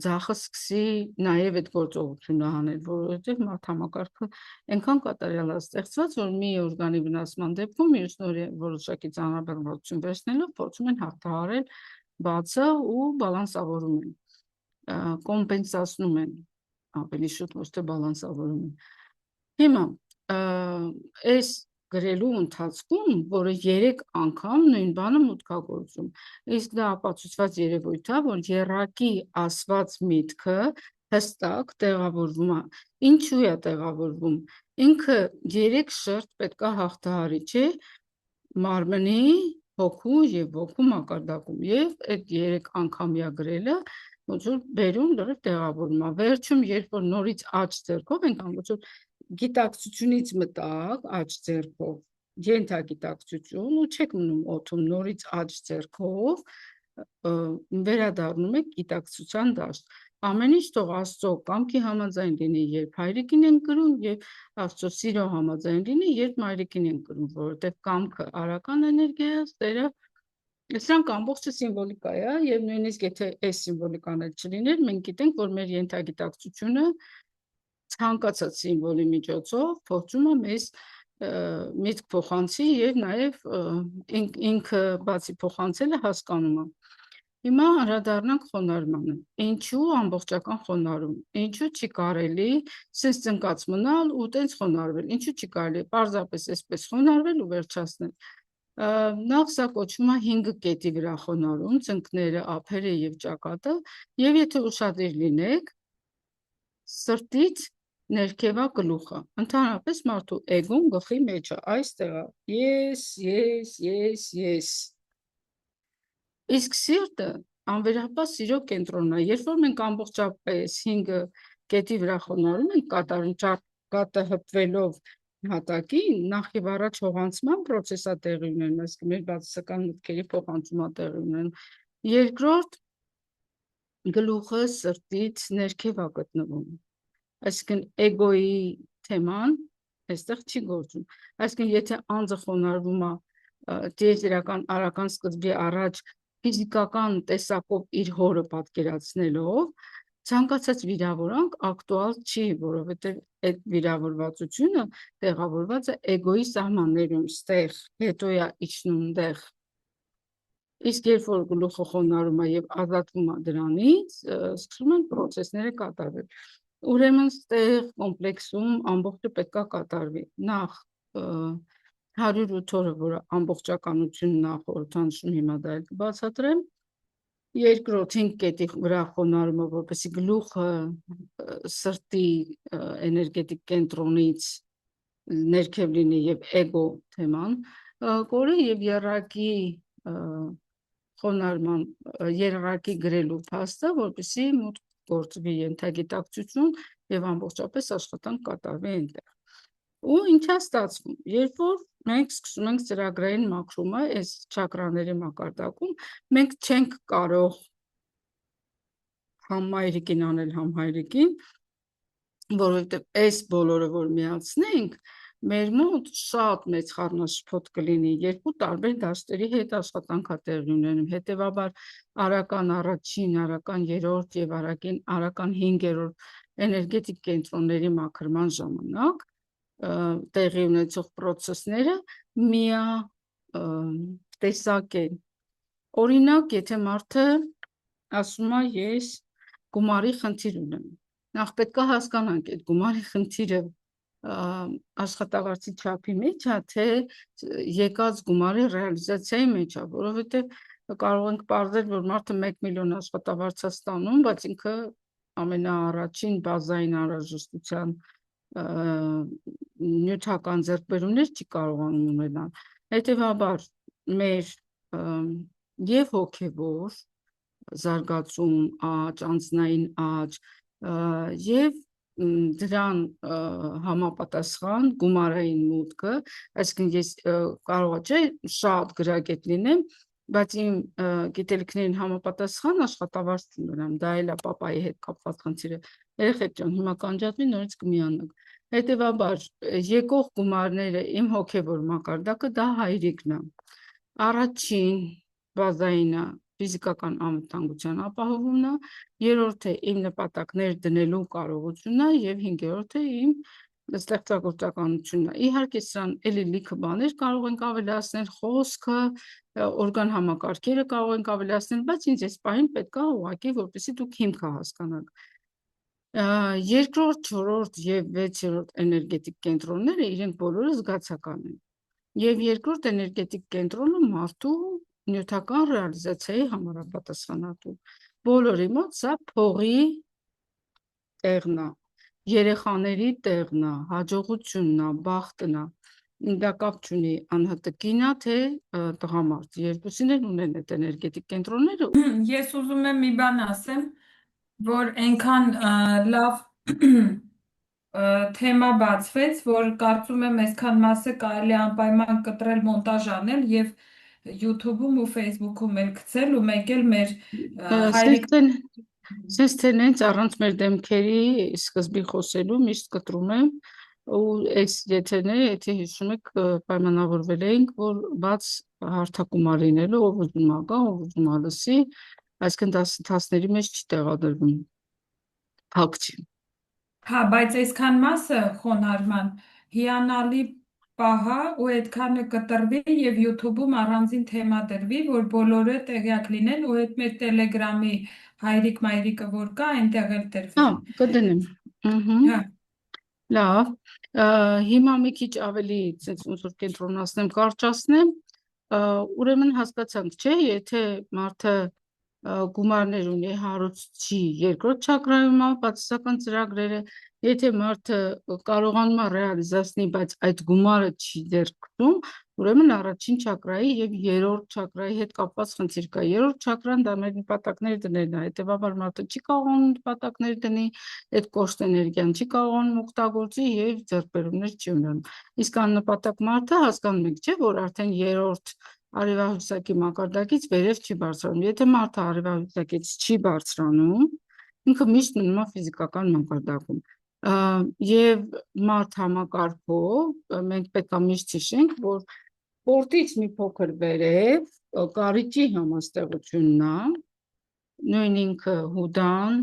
Speaker 1: ձախը սկսի նաև այդ գործողությունը անել, որովհետեւ մաթեմատիկը այնքան կատարյալ է ստեղծված, որ մի օրգանի վնասման դեպքում մյուսները որոշակի ծանրաբեռնվածություն վերցնելով փորձում են հաղթահարել բացը ու բալանսավորում են, կոմպենսացնում են, ավելի շուտ ոչ թե բալանսավորում են։ Հիմա, այս գրելու ընթացքում, որը 3 անգամ նույն բանը մուտքագործում, իսկ դա ապացուցված երևույթ է, որ եռակի ասված միտքը հստակ տեղավորվում է։ Ինչու է տեղավորվում։ Ինքը 3 շերտ պետք է հաղթահարի, չէ, մարմնի, հոգու եւ ոգու մակարդակում եւ այդ 3 անգամյա գրելը ոնց որ բերում լրիվ տեղավորում է։ Վերջում երբ որ նորից աջ ձեռքով ենք անում, ոնց որ գիտակցությունից մտակ աջ ձեռքով, ենթագիտակցություն ու չեք մնում օդում, նորից աջ ձեռքով վերադառնում եք գիտակցության դաշտ։ Ամեն ինչ թող Աստծո կամքի համաձայն լինի, երբ հայրիկին ենք գրում, եւ Աստծո սիրո համաձայն լինի, երբ մայրիկին ենք գրում, որովհետեւ կամքը արական էներգիա է, սերը սրանք ամբողջը սիմվոլիկա է, եւ նույնիսկ եթե այս սիմվոլիկան չլիներ, մենք գիտենք, որ մեր ենթագիտակցությունը ցանկացած սիմվոլի միջոցով փոխում է մեզ միտք փոխանցի եւ նաեւ ինքը բացի փոխանցելը հասկանում է։ Հիմա անդրադառնանք խոնարհմանը։ Ինչու ամբողջական խոնարհում։ Ինչու չի կարելի sense ծնկած մնալ ու տենց խոնարհվել։ Ինչու չի կարելի պարզապես այսպես խոնարհվել ու վերջացնել։ Նախ սա կոչվում է 5 կետի վրա խոնարհում, ծնկները, ափերը եւ ճակատը, եւ եթե ուշադիր լինեք, սրտից ներքևա գլուխը։ Ընդհանրապես մարդու էգոն գլխի մեջ է, այստեղ է։ Ես։ Իսկ սիրտը անվերապահ սիրո կենտրոնն է, երբ որ մենք ամբողջապես 5 կետի վրա խոնարհում ենք կատարում ճակատը հպվելով հատակի նախ եւ առաջ հողանցման process-ը տեղի ունենում, այսինքն մեր բացասական մտքերի փոխանցումը տեղի ունենում։ Երկրորդ գլուխը սրտից ներքև է գտնվում, այսինքն էգոյի թեման այստեղ չի գործում, այսինքն եթե անձը խոնարհվում է տիեզերական արական սկզբի առաջ ֆիզիկական տեսակով իր հորը պատկերացնելով, ցանկացած վիրավորանք ակտուալ չի, որովհետև այդ վիրավորվածությունը տեղավորված է էգոյի սահմաններում, ստեղ, հետո է իջնում դեղ։ Իսկ երբ որ գլուխը խոնարհում է եւ ազատվում է դրանից, սկսում են process-ները կատարվել։ Ուրեմն ստեղ կոմպլեքսում ամբողջը պետք է կատարվի։ Նախ 108 օրը, որը ամբողջականությունն է խորհրդանշում, հիմա դա էլ կբացատրեմ։ Երկրորդ 5 կետի վրա խոնարհումը, որպեսզի գլուխը սրտի էներգետիկ կենտրոնից ներքև լինի եւ էգո թեման կորի եւ երակի խոնարհման երակի գրելու փաստը, որպեսզի մուտք գործվի ենթագիտակցություն եւ ամբողջապես աշխատանք կատարվի այնտեղ։ Ու ինչա ստացվում, երբ որ մենք սկսում ենք ծրագրային մաքրումը այս չակրաների մակարդակում, մենք չենք կարող համ մայրիկին անել, համ հայրիկին, որովհետև այս բոլորը որ միացնենք, մեր մոտ շատ մեծ խառնաշփոթ կլինի, երկու տարբեր դաշտերի հետ աշխատանք է տեղի ունենում, հետևաբար արական առաջին, արական երրորդ եւ արական 5-րդ էներգետիկ կենտրոնների մաքրման ժամանակ տեղի ունեցող process-ները տեսակ են։ Օրինակ, եթե մարդը ասում է ես գումարի խնդիր ունեմ, նախ պետք է հասկանանք այդ գումարի խնդիրը աշխատավարձի չափի մեջ է, թե եկած գումարի ռեալիզացիայի մեջ է, որովհետև կարող ենք պարզել, որ մարդը 1 միլիոն աշխատավարձ է ստանում, բայց ինքը ամենաառաջին բազային անհրաժեշտության նյութական ձեռքբերումներ չի կարողանում ունենալ։ Հետևաբար մեր եւ հոգեվոր զարգացում, աճ, անձնային աճ եւ դրան համապատասխան գումարային մուտքը, այսինքն ես կարող չէ շատ գրագետ լինեմ, բայց իմ գիտելիքներին համապատասխան աշխատավարձ ունենամ, դա էլ է պապայի հետ կապված խնդիրը։ Երեխեք ջան, հիմա կանջատվի, նորից կմիանանք։ Հետևաբար եկող գումարները իմ հոգևոր մակարդակը դա հայրիկն է։ Առաջին բազայինը ֆիզիկական անվտանգության ապահովումն է, երրորդը իմ նպատակներ դնելու կարողությունն է եւ 5-րդը իմ ստեղծագործականությունն է։ Իհարկե սրան էլի լիքը բաներ կարող ենք ավելացնել, խոսքը, օրգան համակարգերը կարող ենք ավելացնել, բայց ինձ այս պահին պետք է ուղղակի, որպեսզի դուք հիմքը հասկանաք։ Երկրորդ, չորրորդ եւ 6-րդ էներգետիկ կենտրոնները իրենք բոլորը զգացական են։ Եվ երկրորդ էներգետիկ կենտրոնը մարդու նյութական ռեալիզացիայի համար է պատասխանատու։ Բոլորի մոտ սա փողի տեղն է, երեխաների տեղն է, հաջողությունն է, բախտն է։ Դա կապ չունի անհատկին է, թե տղամարդ, երկուսին էլ ունեն այդ էներգետիկ կենտրոնները։
Speaker 2: Ես ուզում եմ մի բան ասեմ, որ այնքան լավ թեմա բացվեց, որ կարծում եմ այսքան մասը կարելի է անպայման կտրել, մոնտաժ անել եւ YouTube-ում ու Facebook-ում էլ գցել ու մեկ էլ մեր հայրիկ
Speaker 1: Սենց թե նենց առանց մեր դեմքերի սկզբի խոսելու միշտ կտրում եմ ու այս եթերները, եթե հիշում եք, պայմանավորվել էինք, որ բաց հարթակում լինելու, ով ուզում է գա, ով ուզում է լսի, այսինքն դասընթացների մեջ չի տեղադրվում, փակ չի։
Speaker 2: Հա, բայց այսքան մասը խոնարհման հիանալի պահա ու այդքանը կտրվի եւ YouTube-ում առանձին թեմա դրվի, որ բոլորը տեղյակ լինեն ու այդ մեր Telegram-ի հայրիկ մայրիկը որ կա, այնտեղ էլ դրվի։
Speaker 1: Հա, կդնեմ։
Speaker 2: Հա։
Speaker 1: Լավ, հիմա մի քիչ ավելի ոնց որ կենտրոնացնեմ, կարճացնեմ, ուրեմն հասկացանք, չէ, եթե մարդը գումարներ ունի հարուցչի երկրորդ չակրայում բացասական ծրագրերը, եթե մարդը կարողանում է ռեալիզացնի, բայց այդ գումարը չի ձեռքբերում, ուրեմն առաջին չակրայի եւ երրորդ չակրայի հետ կապված խնդիր կա։ Երրորդ չակրան դա մեր նպատակները դներն է, հետեւաբար մարդը չի կարողանում նպատակներ դնի, այդ կոշտ էներգիան չի կարողանում օգտագործի եւ ձեռքբերումներ չի ունենում։ Իսկ աննպատակ մարդը հասկանում եք, չէ՞, որ արդեն երրորդ արևահյուսակի մակարդակից վերև չի բարձրանում։ Եթե մարդը արևահյուսակից չի բարձրանում, ինքը միշտ մնում է ֆիզիկական մակարդակում։ Եվ մարդ համակարգով մենք պետք է միշտ հիշենք, որ պորտից մի փոքր վերև կարիճի համաստեղությունն է, նույն ինքը հուդան,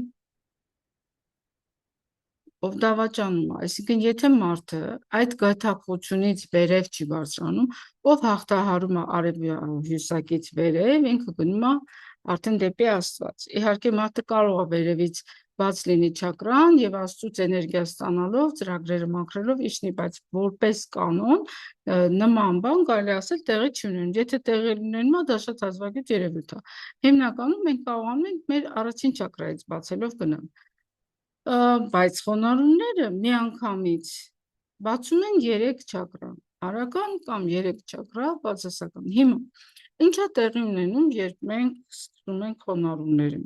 Speaker 1: ով դավաճանում է, այսինքն եթե մարդը այդ գայթակղությունից վերև չի բարձրանում, ով հաղթահարում է արևհյուսակից վերև, ինքը գնում է արդեն դեպի Աստված։ Իհարկե մարդը կարող է վերևից բաց լինի չակրան եւ Աստծուց էներգիա ստանալով, ծրագրերը մաքրելով իջնի, բայց որպես կանոն նման բան կարելի ասել տեղի չի ունենում։ Եթե տեղի ունենա, դա շատ հազվագյուտ երևույթ է։ Հիմնականում մենք կարողանում ենք մեր առաջին չակրայից բացելով գնալ։ Բայց խոնարհումները միանգամից բացում են 3 չակրա, արական կամ 3 չակրա բացասական։ Հիմա ինչա տեղի ունենում, երբ մենք սկսում ենք խոնարհումները։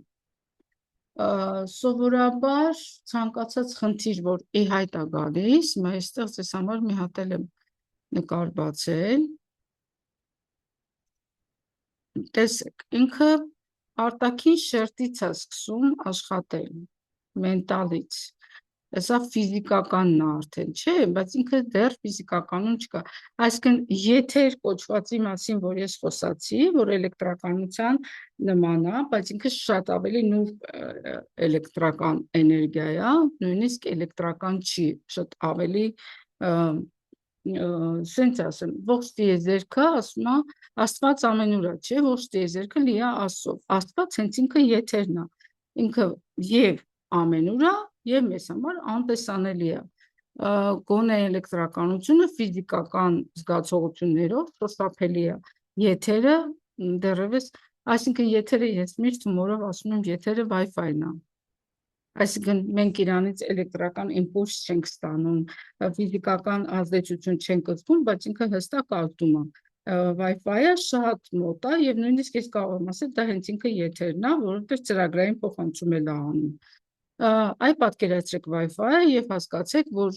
Speaker 1: Սովորաբար ցանկացած խնդիր, որ ի հայտ է գալիս, հիմա այստեղ ձեզ համար մի հատ եմ նկար բացել։ Տեսեք, ինքը արտաքին շերտից է սկսում աշխատել, մենտալից, սա ֆիզիկականն է արդեն, չէ, բայց ինքը դեռ ֆիզիկականում չկա, այսինքն եթեր կոչվածի մասին, որ ես խոսացի, որ էլեկտրականության նման է, բայց ինքը շատ ավելի նուրբ էլեկտրական էներգիա է, նույնիսկ էլեկտրական չի, շատ ավելի սենց ասեմ, ողջ տիեզերքը ասում է, Աստված ամենուր է, չէ, ողջ տիեզերքը լի է Աստծով, Աստված հենց ինքը եթերն է, ինքը եւ ամենուր է եւ մեզ համար անտեսանելի է, գոնե էլեկտրականությունը ֆիզիկական զգացողություններով խուսափելի է, եթերը դեռևս, այսինքն եթերը ես միշտ հումորով ասում եմ, եթերը Wi-Fi-ն է, այսինքն մենք իրանից էլեկտրական իմպուլս չենք ստանում, ֆիզիկական ազդեցություն չենք զգում, բայց ինքը հստակ ազդում է, Wi-Fi-ը շատ մոտ է եւ նույնիսկ ես կարող եմ ասել, դա հենց ինքը եթերն է, որովհետեւ ծրագրային փոխանցում է անում։ Այ պատկերացրեք Wi-Fi-ը եւ հասկացեք, որ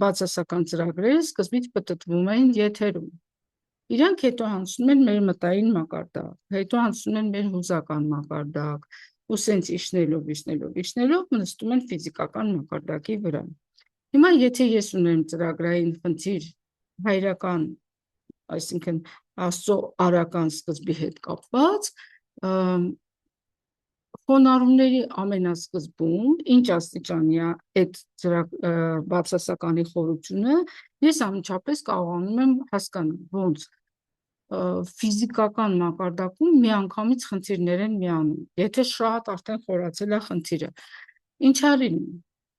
Speaker 1: բացասական ծրագրերը սկզբից պտտվում են եթերում։ Իրանք հետո հանցնում են մեր մտային մակարդակ, հետո հանցնում են մեր հուզական մակարդակ, ու սենց իջնելով նստում են ֆիզիկական մակարդակի վրա։ Հիմա եթե ես ունեմ ծրագրային խնդիր հայրական, այսինքն Աստծո արական սկզբի հետ կապված, խոնարհումների ամենասկզբում, ինչ աստիճանի է այդ բացասականի խորությունը, ես անմիջապես կարողանում եմ հասկանալ, ոնց ֆիզիկական մակարդակում միանգամից խնդիրներ են միանում, եթե շատ արդեն խորացել է խնդիրը, ինչ արին,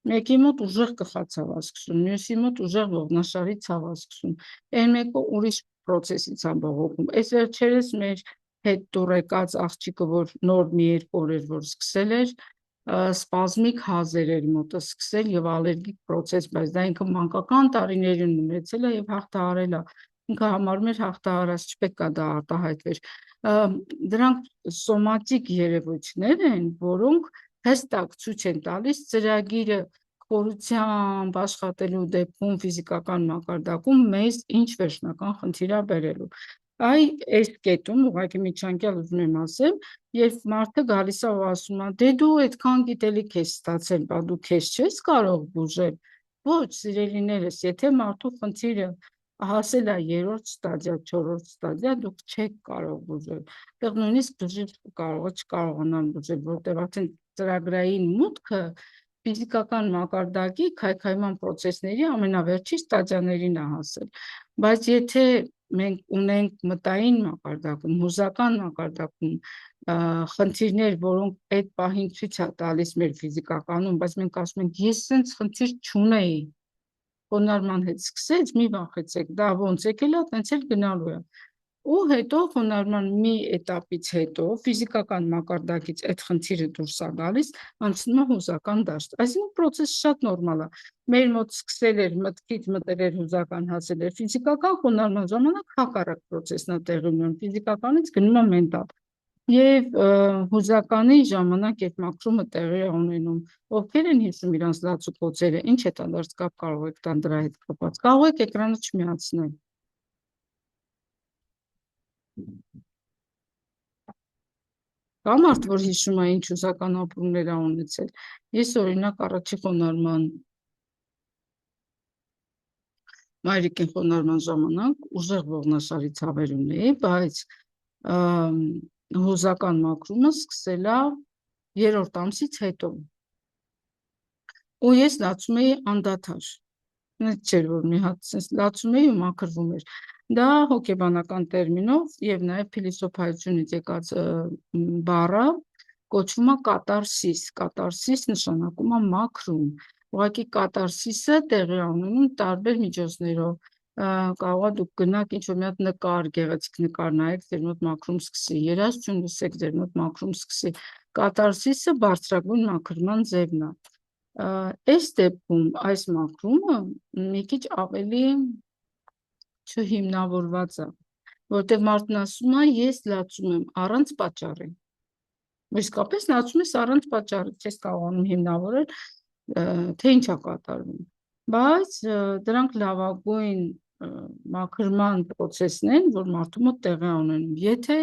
Speaker 1: մեկի մոտ ուժեղ գլխացավ է սկսում, մյուսի մոտ ուժեղ ողնաշարի ցավ է սկսում, այն մեկը ուրիշ պրոցեսից է բողոքում, այս վերջերս մեր հետ դուր եկած աղջիկը, որ նոր մի 2 օր էր, որ սկսել էր, սպազմիկ հազեր էր մոտը սկսել եւ ալերգիկ պրոցես, բայց դա ինքը մանկական տարիներին ունեցել է եւ հաղթահարել է, ինքը համարում էր հաղթահարած, չպետք է դա արտահայտվեր, դրանք սոմատիկ երևույթներ են, որոնք հստակ ցույց են տալիս ծրագիրը խորությամբ աշխատելու դեպքում ֆիզիկական մակարդակում մեզ ինչ վերջնական խնդիր է բերելու։ Այս կետում ուղղակի միջանկյալ ուզում եմ ասել, երբ մարդը գալիս է ու ասում է, դե դու այդքան գիտելիք ես ստացել, բա դու քեզ չես կարող բուժել։ Ոչ, սիրելիներս, եթե մարդու խնդիրը հասել է 3-րդ ստադիա, 4-րդ ստադիա, դուք չեք կարող բուժել։ Դեռ նույնիսկ բուժիչ կարող չկարողանան բուժել, որտեղ արդեն ծրագրային մուտքը ֆիզիկական մակարդակի քայքայման պրոցեսների ամենավերջին ստադիաներին է հասել։ Բայց եթե մենք ունենք մտային մակարդակում, հուզական մակարդակում խնդիրներ, որոնք այդ պահին ցույց է տալիս մեր ֆիզիկականում, բայց մենք ասում ենք, ես սենց խնդիր չունեի, խոնարհման հետ սկսեց, մի վախեցեք, դա ոնց եկել է, տենց էլ գնալու է։ ու հետո խոնարհման մի էտապից հետո ֆիզիկական մակարդակից այդ խնդիրը դուրս է գալիս, անցնում է հուզական դաշտ։ Այսինքն process-ը շատ նորմալ է։ Մեր մոտ սկսել էր մտքից մտել էր հուզական հասել էր ֆիզիկական խոնարհման ժամանակ հակառակ process-ն է տեղի ունենում, ֆիզիկականից գնում է մենտալ։ Եվ հուզականի ժամանակ այդ մաքրումը տեղի է ունենում։ Ովքեր են հիշում իրանց լաց ու կոծերը, ինչ հետադարձ կապ կարող եք տան դրա հետ կապված։ Կարող եք էկրանը չմիացնել։ Կա մարդ, որ հիշում է ինչ հուզական ապրումներ ա ունեցել։ Ես օրինակ առաջի խոնարհման մայրիկին խոնարհման ժամանակ ուժեղ ողնաշարի ցավեր ունեի, բայց հուզական մաքրումը սկսել է 3-րդ ամսից հետո։ Ու ես լացում էի անդադար։ Չէր որ մի հատ sense լացում էի ու մաքրվում էր։ Դա հոգեբանական տերմինով եւ նաեւ փիլիսոփայությունից եկած բառը կոչվում է կատարսիս։ Կատարսիս նշանակում է մաքրում։ Ուղղակի կատարսիսը տեղի է ունենում տարբեր միջոցներով։ Կարող է դուք գնաք ինչ-որ մի հատ նկար, գեղեցիկ նկար նայեք, ձեր մոտ մաքրում սկսի, երաժշտություն լսեք, ձեր մոտ մաքրում սկսի։ Կատարսիսը բարձրագույն մաքրման ձևն է։ Այս դեպքում այս մաքրումը մի քիչ ավելի չհիմնավորված է, որտեղ մարդն ասում է ես լացում եմ առանց պատճառի։ Իսկապես լացում ես առանց պատճառի, չես կարողանում հիմնավորել, թե ինչ է կատարվում։ Բայց դրանք լավագույն մաքրման process-ն են, որ մարդու մոտ տեղի է ունենում։ Եթե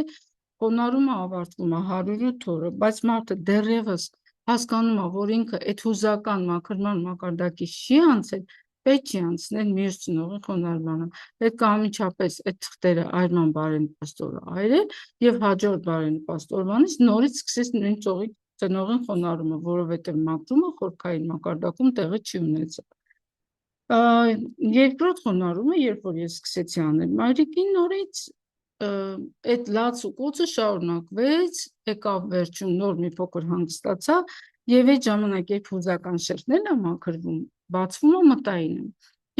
Speaker 1: խոնարհումը ավարտվում է 108 օրը, բայց մարդը դեռևս հասկանում է, որ ինքը այդ հուզական մաքրման մակարդակի չի անցել, պետք չի անցնել մյուս ծնողի խոնարհմանը։ Պետք է անմիջապես այդ թղթերը այրման բարենպաստ օրը այրել եւ հաջորդ բարենպաստ օրվանից նորից սկսես նույն ծնողին խոնարհումը, որովհետեւ մաքրումը խորքային մակարդակում տեղի չի ունեցել։ Երկրորդ խոնարհումը, երբ որ ես սկսեցի անել մայրիկին, նորից այդ լաց ու կոծը շարունակվեց, եկավ վերջում նոր մի փոքր հանգստացա եւ այդ ժամանակ երբ հուզական շերտներն է մաքրվում, բացվում է մտայինը։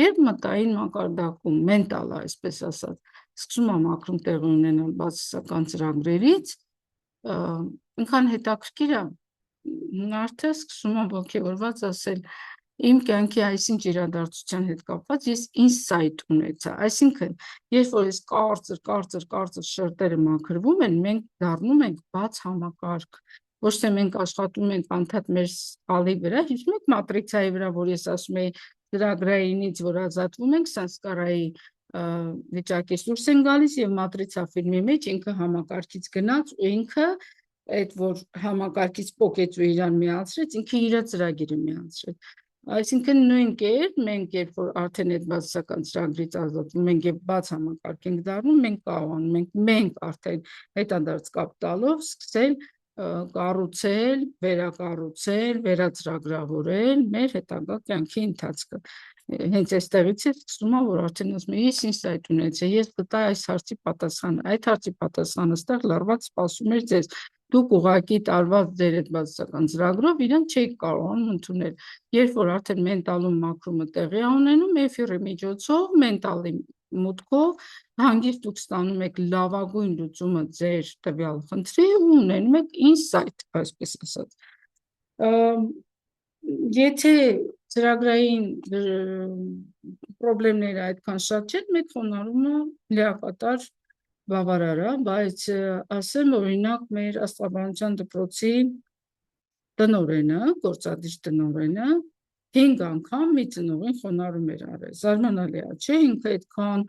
Speaker 1: Երբ մտային մակարդակում մենտալը, այսպես ասած, սկսում է մաքրում տեղի ունենալ բացասական ծրագրերից, ինքան հետաքրքիր է, մարդը սկսում է ոգևորված ասել իմ կյանքի այսինչ իրադարձության հետ կապված ես ինսայթ ունեցա, այսինքն երբ որ ես կարծր շերտերը մաքրվում են, մենք դառնում ենք բաց համակարգ, ոչ թե մենք աշխատում ենք անդադ մեր սխալի վրա, հիշում եք մատրիցայի վրա, որ ես ասում էի ծրագրայինից, որ ազատվում ենք, սանսկարայի վիճակից դուրս են գալիս եւ մատրիցա ֆիլմի մեջ ինքը համակարգից գնաց ու ինքը այդ որ համակարգից պոկեց ու իրան միացրեց, ինքը իր ծրագիրը միացրեց։ Այսինքն նույն կերպ մենք երբ որ արդեն այդ բացասական ծրագրից ազատվում ենք եւ բաց համակարգ ենք դառնում, մենք կարողանում ենք արդեն հետադարձ կապ տալով սկսել կառուցել, վերակառուցել, վերածրագրավորել մեր հետագա կյանքի ընթացքը։ Հենց այստեղից է սկսում է, որ արդեն ասում եմ, ես ինսայթ ունեցա, ես գտա այս հարցի պատասխանը, այդ հարցի պատասխանը ստեղ լարված սպասում էր ձեզ։ Դուք ուղղակի տարված ձեր այդ բացասական ծրագրով իրեն չեք կարողանում ընդունել։ Երբ որ արդեն մենտալում մաքրումը տեղի է ունենում, էֆիրի միջոցով, մենտալի մուտքով հանգիստ դուք ստանում եք լավագույն լուծումը ձեր տվյալ խնդրի ու ունենում եք ինսայթ, այսպես ասած։ Եթե ծրագրային խնդիրները այդքան շատ չեն, մեկ խոնարհումը լիակատար բավարար է, բայց ասեմ օրինակ մեր աստղաբանության դպրոցի տնօրենը, գործադիր տնօրենը 5 անգամ մի ծնողին խոնարհում էր արել։ Զարմանալի է, չէ՞, ինքը այդքան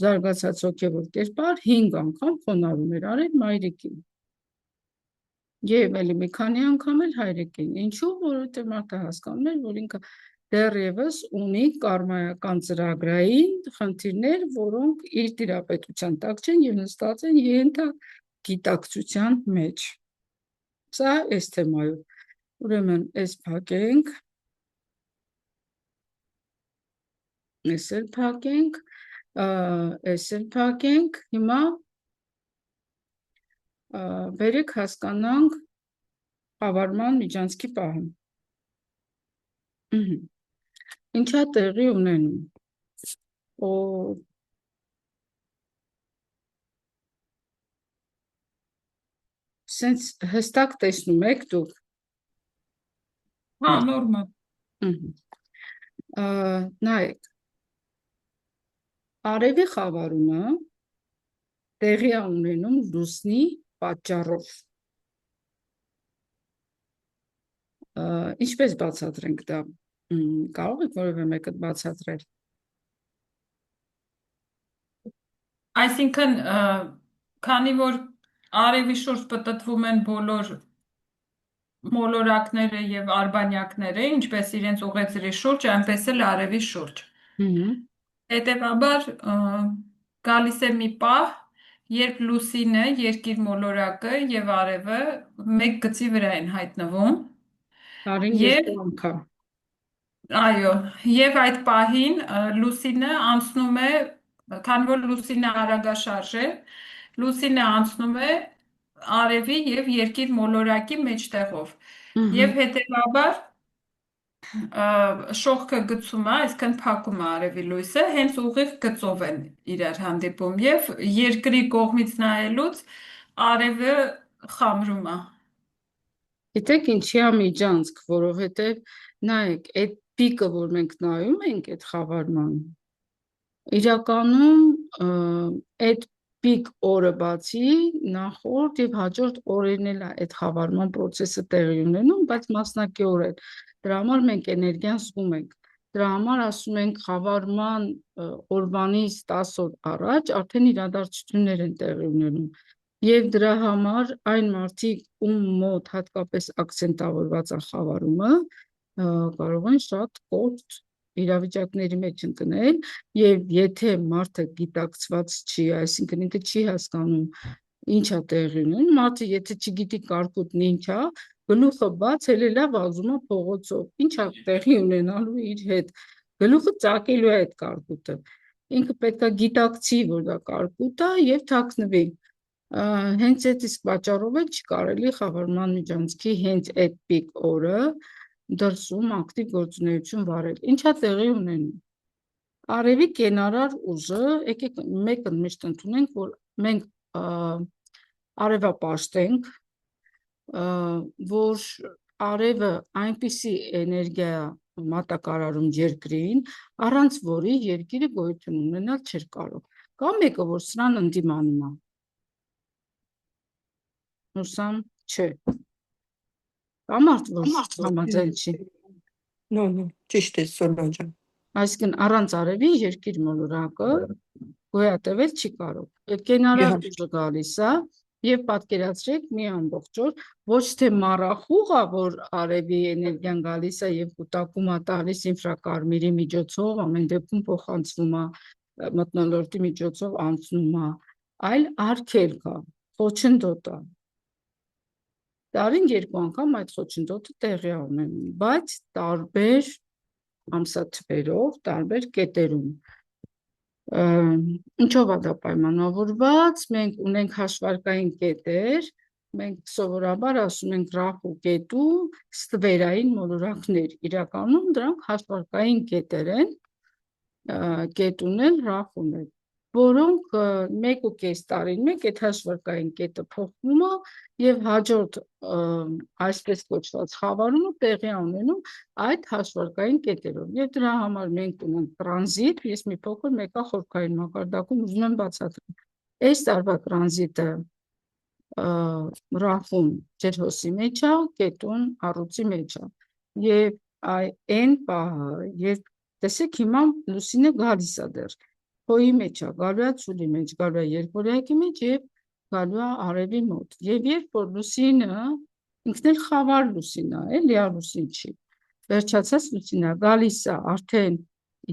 Speaker 1: զարգացած հոգևոր կերպար 5 անգամ խոնարհում էր արել մայրիկին։ Եվ էլի մի քանի անգամ էլ հայրիկին։ Ինչու՞, որովհետև մարդը հասկանում էր, որ ինքը դեռևս ունի կարմայական ծրագրային խնդիրներ, որոնք իր տիրապետության տակ չեն եւ նստած են ենթագիտակցության մեջ։ Սա այս թեմայով։ Ուրեմն այս փակենք, այս էլ փակենք, հիմա բերեք հասկանանք խավարման միջանցքի պահը։ Ինչա տեղի ունենում։ սենց հստակ տեսնում եք դուք։
Speaker 2: Հա, նորմալ։
Speaker 1: Նայեք, արևի խավարումը տեղի է ունենում լուսնի պատճառով։ Ինչպես բացատրենք դա։ Կարող եք որևէ մեկը բացատրել։
Speaker 2: Այսինքն, քանի որ արևի շուրջ պտտվում են բոլոր մոլորակները եւ արբանյակները, ինչպես իրենց ուղեծրի շուրջ, այնպես էլ արևի շուրջ։ Հետևաբար գալիս է մի պահ, երբ լուսինը, երկիր մոլորակը եւ արևը մեկ գծի վրա են հայտնվում։
Speaker 1: Տարին
Speaker 2: Եվ
Speaker 1: երկու անգամ։
Speaker 2: այո, եւ այդ պահին լուսինը անցնում է, քանի որ լուսինը արագաշարժ է, լուսինը անցնում է արևի եւ երկիր մոլորակի մեջտեղով։ Եվ հետևաբար շողքը գծում է, այսինքն փակում է արևի լույսը, հենց ուղիղ գծով են իրար հանդիպում եւ երկրի կողմից նայելուց արևը խամրում է։
Speaker 1: Գիտեք ինչի է միջանցք, որովհետև նայեք, այդ պիկը, որ մենք նայում ենք այդ խավարման, իրականում այդ պիկ օրը բացի նախորդ եւ հաջորդ օրերն էլ այդ խավարման process-ը տեղի ունենում, բայց մասնակիորեն։ Դրա համար մենք էներգիան զգում ենք։ Դրա համար ասում ենք խավարման օրվանից 10 օր առաջ արդեն իրադարձություններ են տեղի ունենում։ Եվ դրա համար այն մարդիկ, ում մոտ հատկապես ակցենտավորված է խավարումը, կարող են շատ կորտ իրավիճակների մեջ ընկնել, եւ եթե մարդը գիտակցված չի, այսինքն ինքը չի հասկանում ինչ է տեղի ունենում, մարդը եթե չգիտի կարկուտն ինչ է, գլուխը բաց ելելա վազում է փողոցով, ինչ է տեղի ունենալու իր հետ, գլուխը ծակելու է այդ կարկուտը, ինքը պետք է գիտակցի, որ դա կարկուտ է եւ թաքնվի։ Հենց այդ իսկ պատճառով է չկարելի խավարման միջանցքի հենց այդ պիկ օրը դրսում ակտիվ գործունեություն վարել։ Ինչա տեղի ունենում։ Արևի կենարար ուժը, եկեք մեկը միշտ ընդունենք, որ մենք արևապաշտ ենք, որ արևը այնպիսի էներգիա մատակարարում երկրին, առանց որի երկիրը գոյություն ունենալ չէր կարող։ Կա մեկը, որ սրան ընդդիմանում է։ Նուրսամ չէ։ Կա մարդ, որ համաձայն չի։
Speaker 5: No, ճիշտ է, Սոլա ջան։
Speaker 1: Այսինքն առանց արևի երկիր մոլորակը գոյատևել չի կարող։ Այդ կենարար ուժը գալիս է եւ պատկերացրեք մի ամբողջ օր ոչ թե մառախուղ է, որ արևի էներգիան գալիս է եւ կուտակում է տալիս ինֆրակարմիրի միջոցով, ամեն դեպքում փոխանցվում է մթնոլորտի միջոցով անցնում է, այլ արգելք է, խոչընդոտ է։ Տարին երկու անգամ այդ խոչընդոտը տեղի է ունենում, բայց տարբեր ամսաթվերով, տարբեր կետերում։ Ինչով է դա պայմանավորված, մենք ունենք հաշվարկային կետեր, մենք սովորաբար ասում ենք Ռախու կետու ստվերային մոլորակներ, իրականում դրանք հաշվարկային կետեր են, կետուն էլ Ռախուն է, որոնք 1.5 տարին մեկ այդ հաշվարկային կետը փոխվում է եւ հաջորդ այսպես կոչված խավարումը տեղի ունենում այդ հաշվարկային կետերով եւ դրա համար մենք ունենք տրանզիտ, ես մի փոքր մեկա խորքային մակարդակում ուզում եմ բացատրել։ Այս տարվա տրանզիտը Ռախում ջերհոսի մեջ է, կետուն առուծի մեջ է եւ այն պահը, երբ տեսեք հիմա լուսինը գալիս է դեռ փոյի մեջ է, գալու է ցուլի մեջ, գալու է երկորյակի մեջ եւ գալու է արևի մոտ։ Եվ երբ որ լուսինը ինքն էլ խավար լուսին է, լիալուսին չի։ Վերջացած լուսինը գալիս է արդեն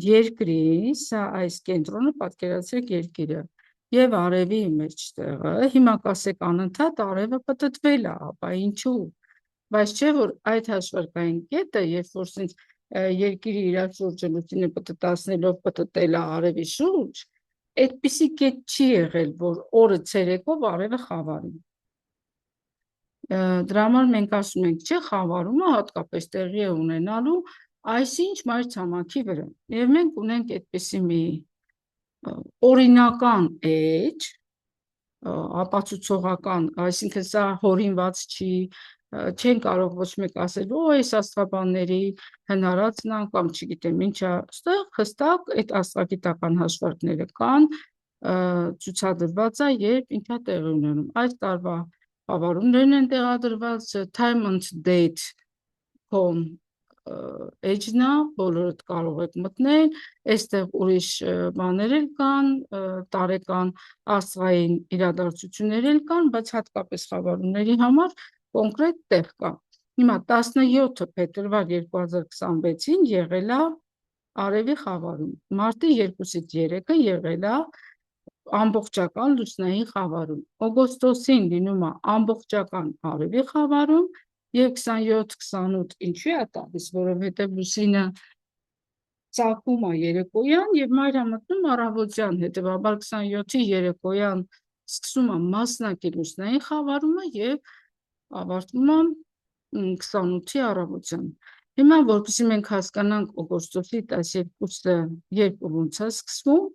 Speaker 1: երկրի, սա այս կենտրոնը պատկերացրեք երկիրը եւ արևի մեջտեղը, հիմա կասեք անընդհատ արևը պտտվել է, ապա ինչու։ Բայց չէ որ այդ հաշվարկային կետը, երբ որ sense երկիրի իր շուրջը լուսինը պտտացնելով պտտել է արևի շուրջ, այդպիսի կետ չի եղել, որ օրը ցերեկով արևը խավարի։ Դրա համար մենք ասում ենք, չէ, խավարումը հատկապես տեղի է ունենալու այսինչ մայրցամաքի վրա։ Եվ մենք ունենք այդպիսի մի օրինական էջ, ապացուցողական, այսինքն սա հորինված չի, չեն կարող ոչ մեկ ասել, օ, այս աստղաբանների հնարածն ան կամ չգիտեմ ինչա, այստեղ հստակ այդ աստղագիտական հաշվարկները կան, ցուցադրված է, երբ ինչա տեղի ունենում։ Այս տարվա խավարումներն են տեղադրված time and date.com էջն է, բոլորդ կարող եք մտնել, այստեղ ուրիշ բաներ էլ կան, տարեկան աստղային իրադարձություններ էլ կան, բայց հատկապես խավարումների համար կոնկրետ տեղ կա։ Հիմա 17 փետրվար 2026-ին եղել է արևի խավարում, մարտի 2-ից 3-ը եղել է ամբողջական լուսնային խավարում, օգոստոսին լինում է ամբողջական արևի խավարում եւ 27-28 ինչու է տալիս, որովհետեւ լուսինը ծագում է երեկոյան եւ մայրամտնում առավոտյան, հետեւաբար 27-ի երեկոյան սկսում է մասնակի լուսնային խավարումը եւ ավարտվում է 28-ի առավոտյան։ Հիմա որպեսզի մենք հասկանանք օգոստոսի 12-ը երբ ու ոնց է սկսվում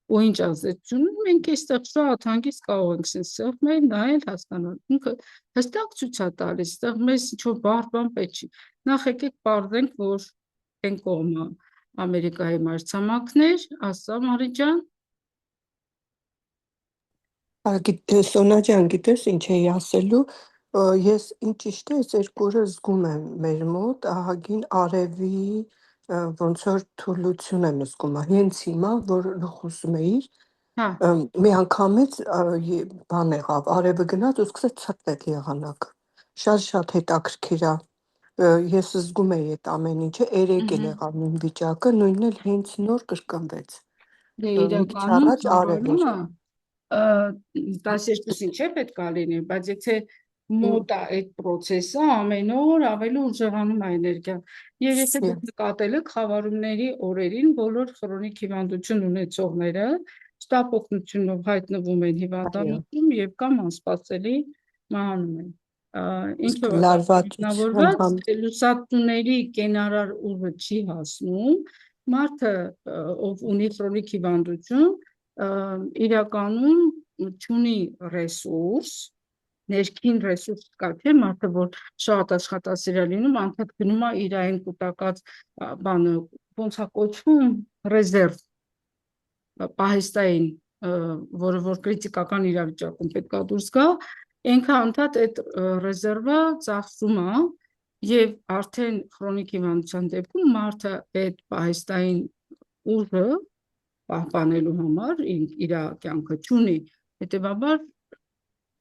Speaker 1: ու ինչ ազդեցություն ունի, մենք այստեղ շատ հանգիստ կարող ենք սենսել մեր նայել հասկանալ։ Ինքը հստակ ցույց է տալիս, այստեղ մեզ ինչ-որ բան պետք չի։ Նախ եկեք պարզենք, որ այն կողմը Ամերիկայի մայրցամաքներ, ասա Մարի ջան։
Speaker 5: Սոնա ջան, գիտես ինչ էի ասելու, ես ինչ ճիշտ է, այս երկու օրը զգում եմ մեր մոտ ահագին արևի ոնց որ թուլություն եմ զգում, հենց հիմա որ խոսում էիր, մի անգամից բան եղավ, արևը գնաց ու սկսեց ցրտել եղանակը, շատ հետաքրքիր է, ես զգում էի այդ ամեն ինչը, երեկ էլ եղավ նույն վիճակը, նույնն էլ հենց նոր կրկնվեց,
Speaker 1: Դե
Speaker 5: մի քիչ
Speaker 1: իրականում
Speaker 5: առաջ արև էր։
Speaker 1: 12-ին չէ պետք է լինի, բայց եթե մոտ է այդ process-ը, ամեն օր ավելի ուժեղանում է էներգիան։ Եվ եթե դուք նկատել եք խավարումների օրերին, բոլոր քրոնիկ հիվանդություն ունեցողները շտապ օգնությունով հայտնվում են հիվանդանոցում եւ կամ անսպասելի մահանում են։ Ինչը
Speaker 5: լարվածության
Speaker 1: լուսատուների կենարար ուժը չի հասնում, մարդը ով ունի քրոնիկ հիվանդություն, իրականում չունի ռեսուրս, ներքին ռեսուրս կա, թե մարդը որ շատ աշխատասեր է լինում, անդադ գնում է իր այն կուտակած բանը, ոնց է կոչվում, ռեզերվ, պահեստային, որը որ կրիտիկական իրավիճակում պետք է դուրս գա, ինքը անդադ այդ ռեզերվը ծախսում է եւ արդեն քրոնիկ հիվանդության դեպքում մարդը այդ պահեստային ուժը պահպանելու համար իր կյանքը չունի, հետեւաբար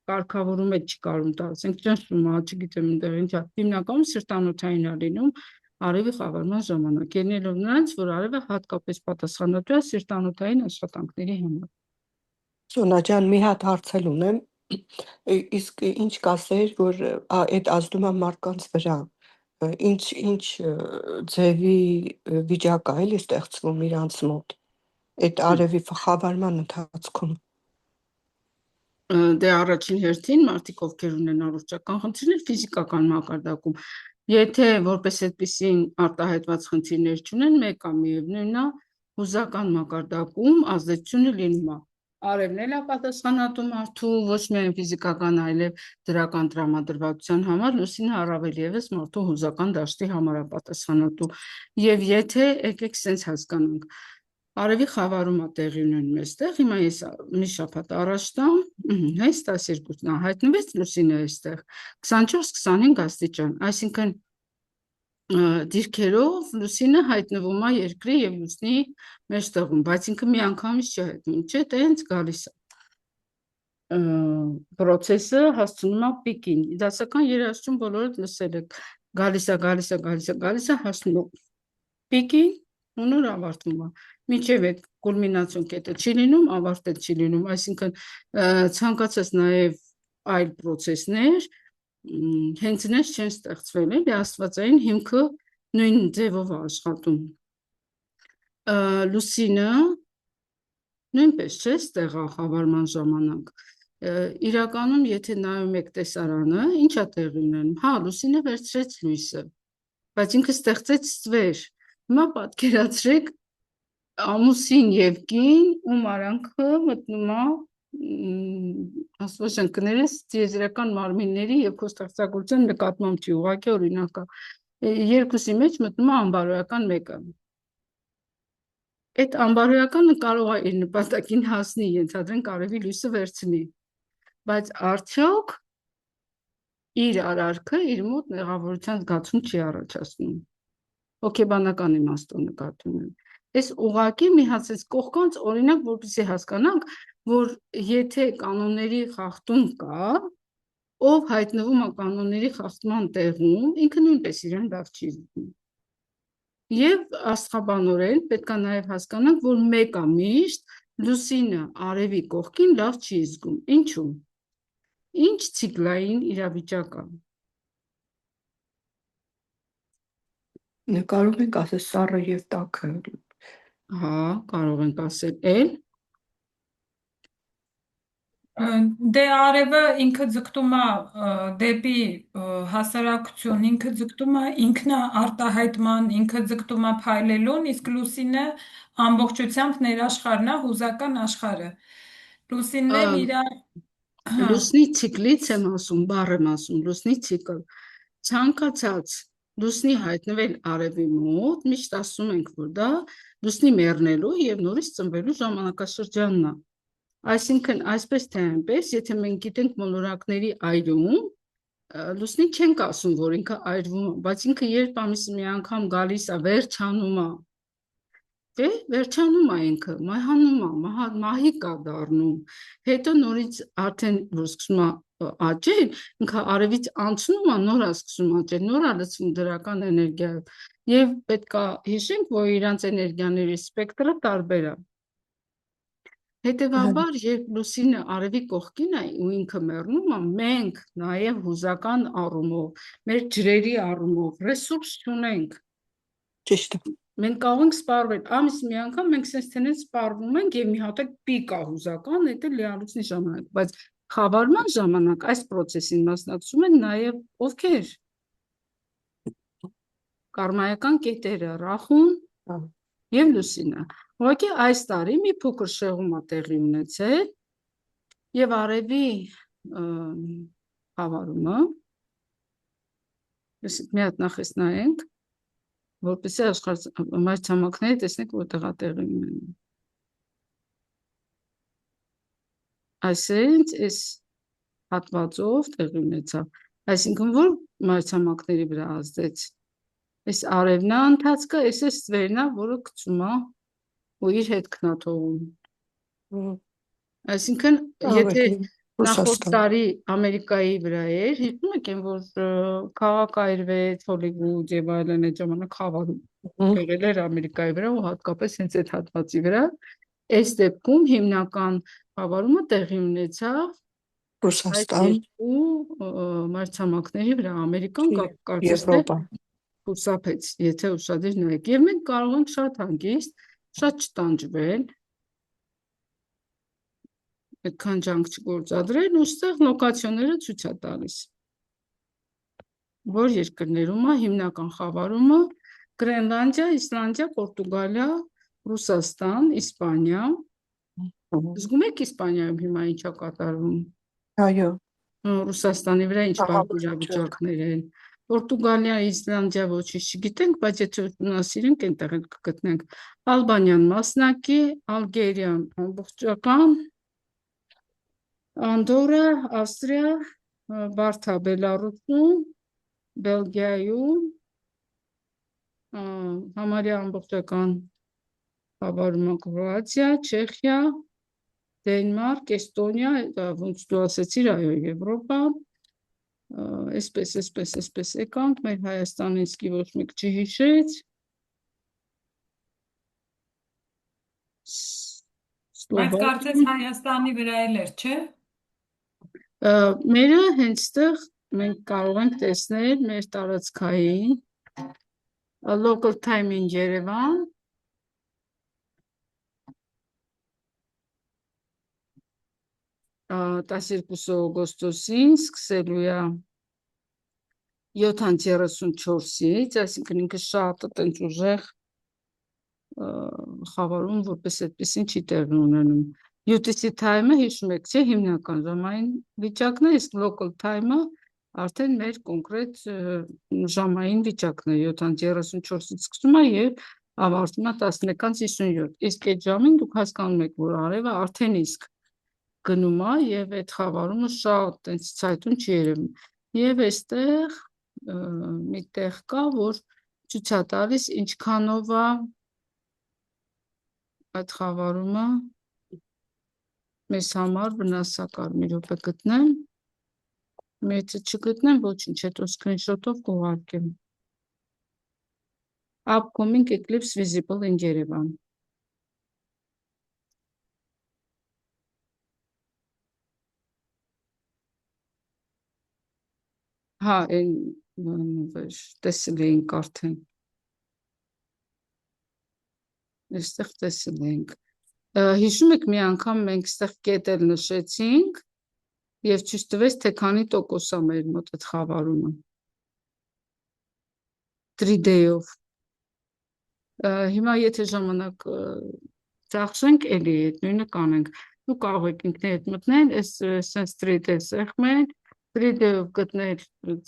Speaker 1: կարգավորում է չի կարում տալ, ասենք ճնշում է, չգիտեմ այնտեղ ինչա, հիմնականում սրտանոթային է լինում արևի խավարման ժամանակ, ելնելով նրանց, որ արևը հատկապես պատասխանատու է սրտանոթային աշխատանքների համար։
Speaker 5: Սոնա ջան, մի հատ հարցել ունեմ, իսկ ինչ կասեր, որ այդ ազդում է մարդկանց վրա, ինչ ձևի վիճակ է էլի ստեղծվում իրանց մոտ, այդ արևի խավարման ընթացքում։
Speaker 1: Դե առաջին հերթին մարդիկ ովքեր ունեն առողջական խնդիրներ ֆիզիկական մակարդակում, եթե որպես այդպիսին արտահայտված խնդիրներ չունեն, մեկը միևնույնն է, հուզական մակարդակում ազդեցությունը լինում է։ Արևն էլ է պատասխանատու մարդու ոչ միայն ֆիզիկական, այլև դրական տրամադրվածության համար, լուսինը առավել եւս մարդու հուզական դաշտի համար է պատասխանատու։ Եվ եթե եկեք sense հասկանանք, արևի խավարում է տեղի ունենում այստեղ, հիմա ես մի շաբաթ առաջ տամ, հենց 12-ն է հայտնվեց լուսինը այստեղ, 24-25 աստիճան, այսինքն դիրքերով լուսինը հայտնվում է երկրի եւ լուսնի մեջտեղում, բայց ինքը միանգամից չի հայտնվում, չէ, դա հենց գալիս է։ Պրոցեսը հասցնում է պիկին, դասական երաժշտություն բոլորդ լսել եք, գալիս է, հասնում է պիկին, ու նոր ավարտվում է։ Մինչև այդ կուլմինացիոն կետը չի լինում, ավարտել չի լինում, այսինքն ցանկացած նաև այլ process-ներ հենց այնպես չեն ստեղծվել, էլի աստվածային հիմքը նույն ձևով է աշխատում։ Լուսինը նույնպես չէ ստեղ խավարման ժամանակ։ Իրականում, եթե նայում եք տեսարանը, ինչ է տեղի ունենում։ Հա, լուսինը վերցրեց լույսը, բայց ինքը ստեղծեց ստվեր։ Հիմա պատկերացրեք ամուսին եւ կին, ում արանքը մտնում է ասվածանքներս տիեզերական մարմինների եւ կոստակցագործության նկատմամբ չի, ուղղակի օրինակա։ Երկուսի մեջ մտնում է անբարոյական մեկը։ Այդ անբարոյականը կարող է իր նպատակին հասնի, ենթադրենք արևի լույսը վերցնի, բայց արդյոք իր արարքը իր մոտ մեղավորության զգացում չի առաջացնում։ Հոգեբանական իմաստով նկատում եմ։ Այս ուղղակի մի հատ կողքանց օրինակ, որպեսզի հասկանանք, որ եթե կանոնների խախտում կա, ով հայտնվում է կանոնների խախտման տեղում, ինքը նույնպես իրեն լավ չի զգում։ Եվ աստղաբանորեն պետք է նաև հասկանանք, որ մեկը միշտ լուսինը արևի կողքին լավ չի զգում։ Ինչու՞։ Ինչ ցիկլային իրավիճակ է։
Speaker 5: Կարող ենք ասել սառը եւ տաքը։
Speaker 1: Հա, կարող ենք ասել էլ։
Speaker 2: Դե արևը ինքը ձգտում է դեպի հասարակություն, ինքը ձգտում է ինքնաարտահայտման, ինքը ձգտում է փայլելուն, իսկ լուսինը ամբողջությամբ ներաշխարհն է, հուզական աշխարհը։ Լուսինն իրար
Speaker 1: Լուսնի ցիկլից եմ ասում, բառ եմ ասում, լուսնի ցիկլ։ Ցանկացած լուսնի հայտնվել արևի մոտ, միշտ ասում ենք, որ դա լուսնի մեռնելու եւ նորից ծնվելու ժամանակաշրջանն է։ Այսինքն, այսպես թե այնպես, եթե մենք գիտենք մոլորակների այրում, լուսնի չենք ասում, որ ինքը այրվում է, բայց ինքը երբ ամիսը մի անգամ գալիս է, վերջանում է, դե վերջանում է ինքը, մահանում է, մահիկ է դառնում, հետո նորից արդեն որ սկսում է աճել, ինքը արևից անցնում է, նոր է սկսում աճել, նոր է լցվում դրական էներգիայով, եւ պետք է հիշենք, որ իրանց էներգիաների սպեկտրը տարբեր է։ Հետևաբար, երբ լուսինը արևի կողքին է ու ինքը մեռնում է, մենք նաև հուզական առումով, մեր ջրերի առումով ռեսուրս չունենք։
Speaker 5: Ճիշտ է։
Speaker 1: Մենք կարող ենք սպառվել, ամիս մի անգամ մենք sense տենից սպառվում ենք եւ մի հատ պիկ է հուզական, դա լիարուցնի ժամանակ, բայց խավարման ժամանակ այս process-ին մասնակցում են նաև ովքեր։ Կարմայական կետերը, Ռախուն եւ Լուսինը։ Ուղղակի այս տարի մի փոքր շեղում է տեղի ունեցել եւ արևի խավարումը, մի հատ նախ նայենք, որպեսզի աշխարհ մայրցամաքները տեսնենք որտեղ է տեղի ունենում։ Այսինքն այս հատվածով տեղի ունեցավ, այսինքն որ մայրցամաքների վրա ազդեց։ Այս արևն է ընթացքը, այս է ստվերն է, որը գցում է ու իր հետ քնաթողում։ Այսինքն, եթե նախորդ տարի Ամերիկայի վրա էր, հիշում եք, որ քաղաք այրվեց, Հոլիվուդ եւ այլն այդ ժամանակ խավարում եղել էր Ամերիկայի վրա ու հատկապես հենց այդ հատվածի վրա, այս դեպքում հիմնական խավարումը տեղի ունեցավ
Speaker 5: Ռուսաստան
Speaker 1: ու մայրցամաքների վրա, Ամերիկան կարծես
Speaker 5: Եվրոպա
Speaker 1: խուսափեց, եթե ուշադիր նայեք, եւ մենք կարող ենք շատ հանգիստ, շատ չտանջվել, այդքան ջանք չգործադրել ու ստեղ լոկացիաները ցույց է տալիս, որ երկրներում է հիմնական խավարումը Գրենլանդիա, Իսլանդիա, Պորտուգալիա, Ռուսաստան, Իսպանիա։ Զգում եք Իսպանիայում հիմա ինչ է կատարվում։
Speaker 5: Այո։
Speaker 1: Ռուսաստանի վրա ինչ իրավիճակներ են։ Պորտուգալիա, Իսլանդիա ոչինչ չգիտենք, բայց եթե ուսումնասիրենք, այնտեղ էլ կգտնենք։ Ալբանիան մասնակի, Ալգերիան ամբողջական, Անդորա, Ավստրիա, Բարթա Բելարուսում, Բելգիայում, համարյա ամբողջական խավարումը Կրոատիա, Չեխիա, Դենմարկ, Էստոնիա, ոնց դու ասեցիր, այո, Եվրոպա, այսպես եկանք, մեր Հայաստանից ոչ մեկ չհիշեց,
Speaker 2: Բայց կարծես Հայաստանի վրա էլ էր, չէ՞։
Speaker 1: Մերը հենց տեղ մենք կարող ենք տեսնել մեր տարածքային local time in Yerevan, տասերկուսը օգոստոսին սկսելու է 7:34-ից, այսինքն ինքը շատ տենց ուժեղ խավարում որպես այդպեսին չի տեղի ունենում։ UTC time-ը հիշում եք, չէ, հիմնական ժամային վիճակն է, իսկ local time-ը արդեն մեր կոնկրետ ժամային վիճակն է, 7:34-ից սկսում է եւ ավարտում է 11:57։ Իսկ այդ ժամին դուք հասկանում եք, որ արևը արդեն իսկ գնում է եւ այդ խավարումը շատ տենց ցայտուն չի երևում։ Եվ այստեղ մի տեղ կա, որ ցույց է տալիս ինչքանով է այդ խավարումը մեզ համար վնասակար։ Մի րոպե գտնեմ, մեծը չգտնեմ, ոչինչ, հետո screenshot-ով կուղարկեմ։ Upcoming eclipse visible in Yerevan։ Հա, տեսել էինք արդեն։ Այստեղ տեսել էինք։ Հիշում եք մի անգամ մենք այստեղ կետել նշեցինք եւ ցույց տվեց թե քանի տոկոս է մեր մոտ այդ խավարումը 3D-ով։ Հիմա եթե ժամանակ ծախսենք, էլի այդ նույնը կանենք։ Դու կարող եք ինքներդ մտնել, այս 3D սեղմել, 3D-ով գտնել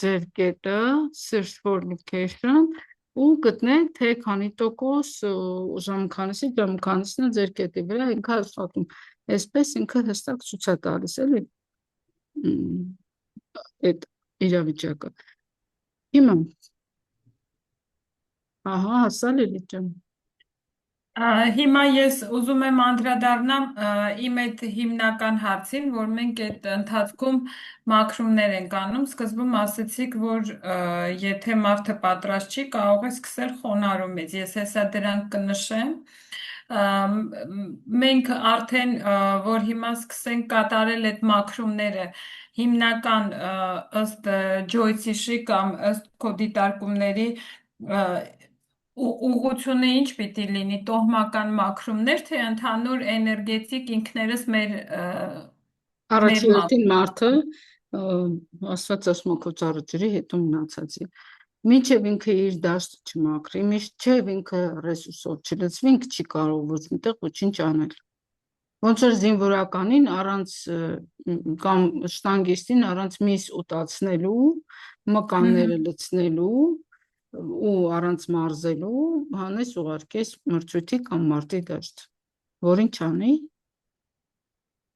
Speaker 1: ձեր կետը, search for location ու գտնել թե քանի տոկոս ժամքանիսն է ձեր կետի վրա, ինքը աշխատում։ Այսպես ինքը հստակ ցույց է տալիս, էլի այդ իրավիճակը։ Հիմա ահա հասալ էլի ջան։
Speaker 2: Հիմա ես ուզում եմ անդրադառնամ իմ այդ հիմնական հարցին, որ մենք այդ ընթացքում մաքրումներ ենք անում, սկզբում ասացիք, որ եթե մարդը պատրաստ չի, կարող է սկսել խոնարհումից, ես հեսա դրանք կնշեմ, մենք արդեն, որ հիմա սկսենք կատարել այդ մաքրումները, հիմնական ըստ Ջոյսի կամ ըստ քո դիտարկումների ուղղությունը ինչ պիտի լինի, տոհմական մաքրումներ, թե ընդհանուր էներգետիկ ինքներս մեր
Speaker 1: Առաջին մարդը Աստված ասում է քո ծառը ջրի հետո մնացածի։ Մինչև ինքը իր դաշտը չմաքրի, մինչև ինքը ռեսուրսով չլցվի, ինքը չի կարող ոչ միտեղ ոչինչ անել։ Ոնց որ զինվորականին առանց կամ շտանգիստին առանց միս ուտացնելու, մկանները լցնելու ու առանց մարզելու, հանես ուղարկես մրցույթի կամ մարտի դաշտ, որին չանի,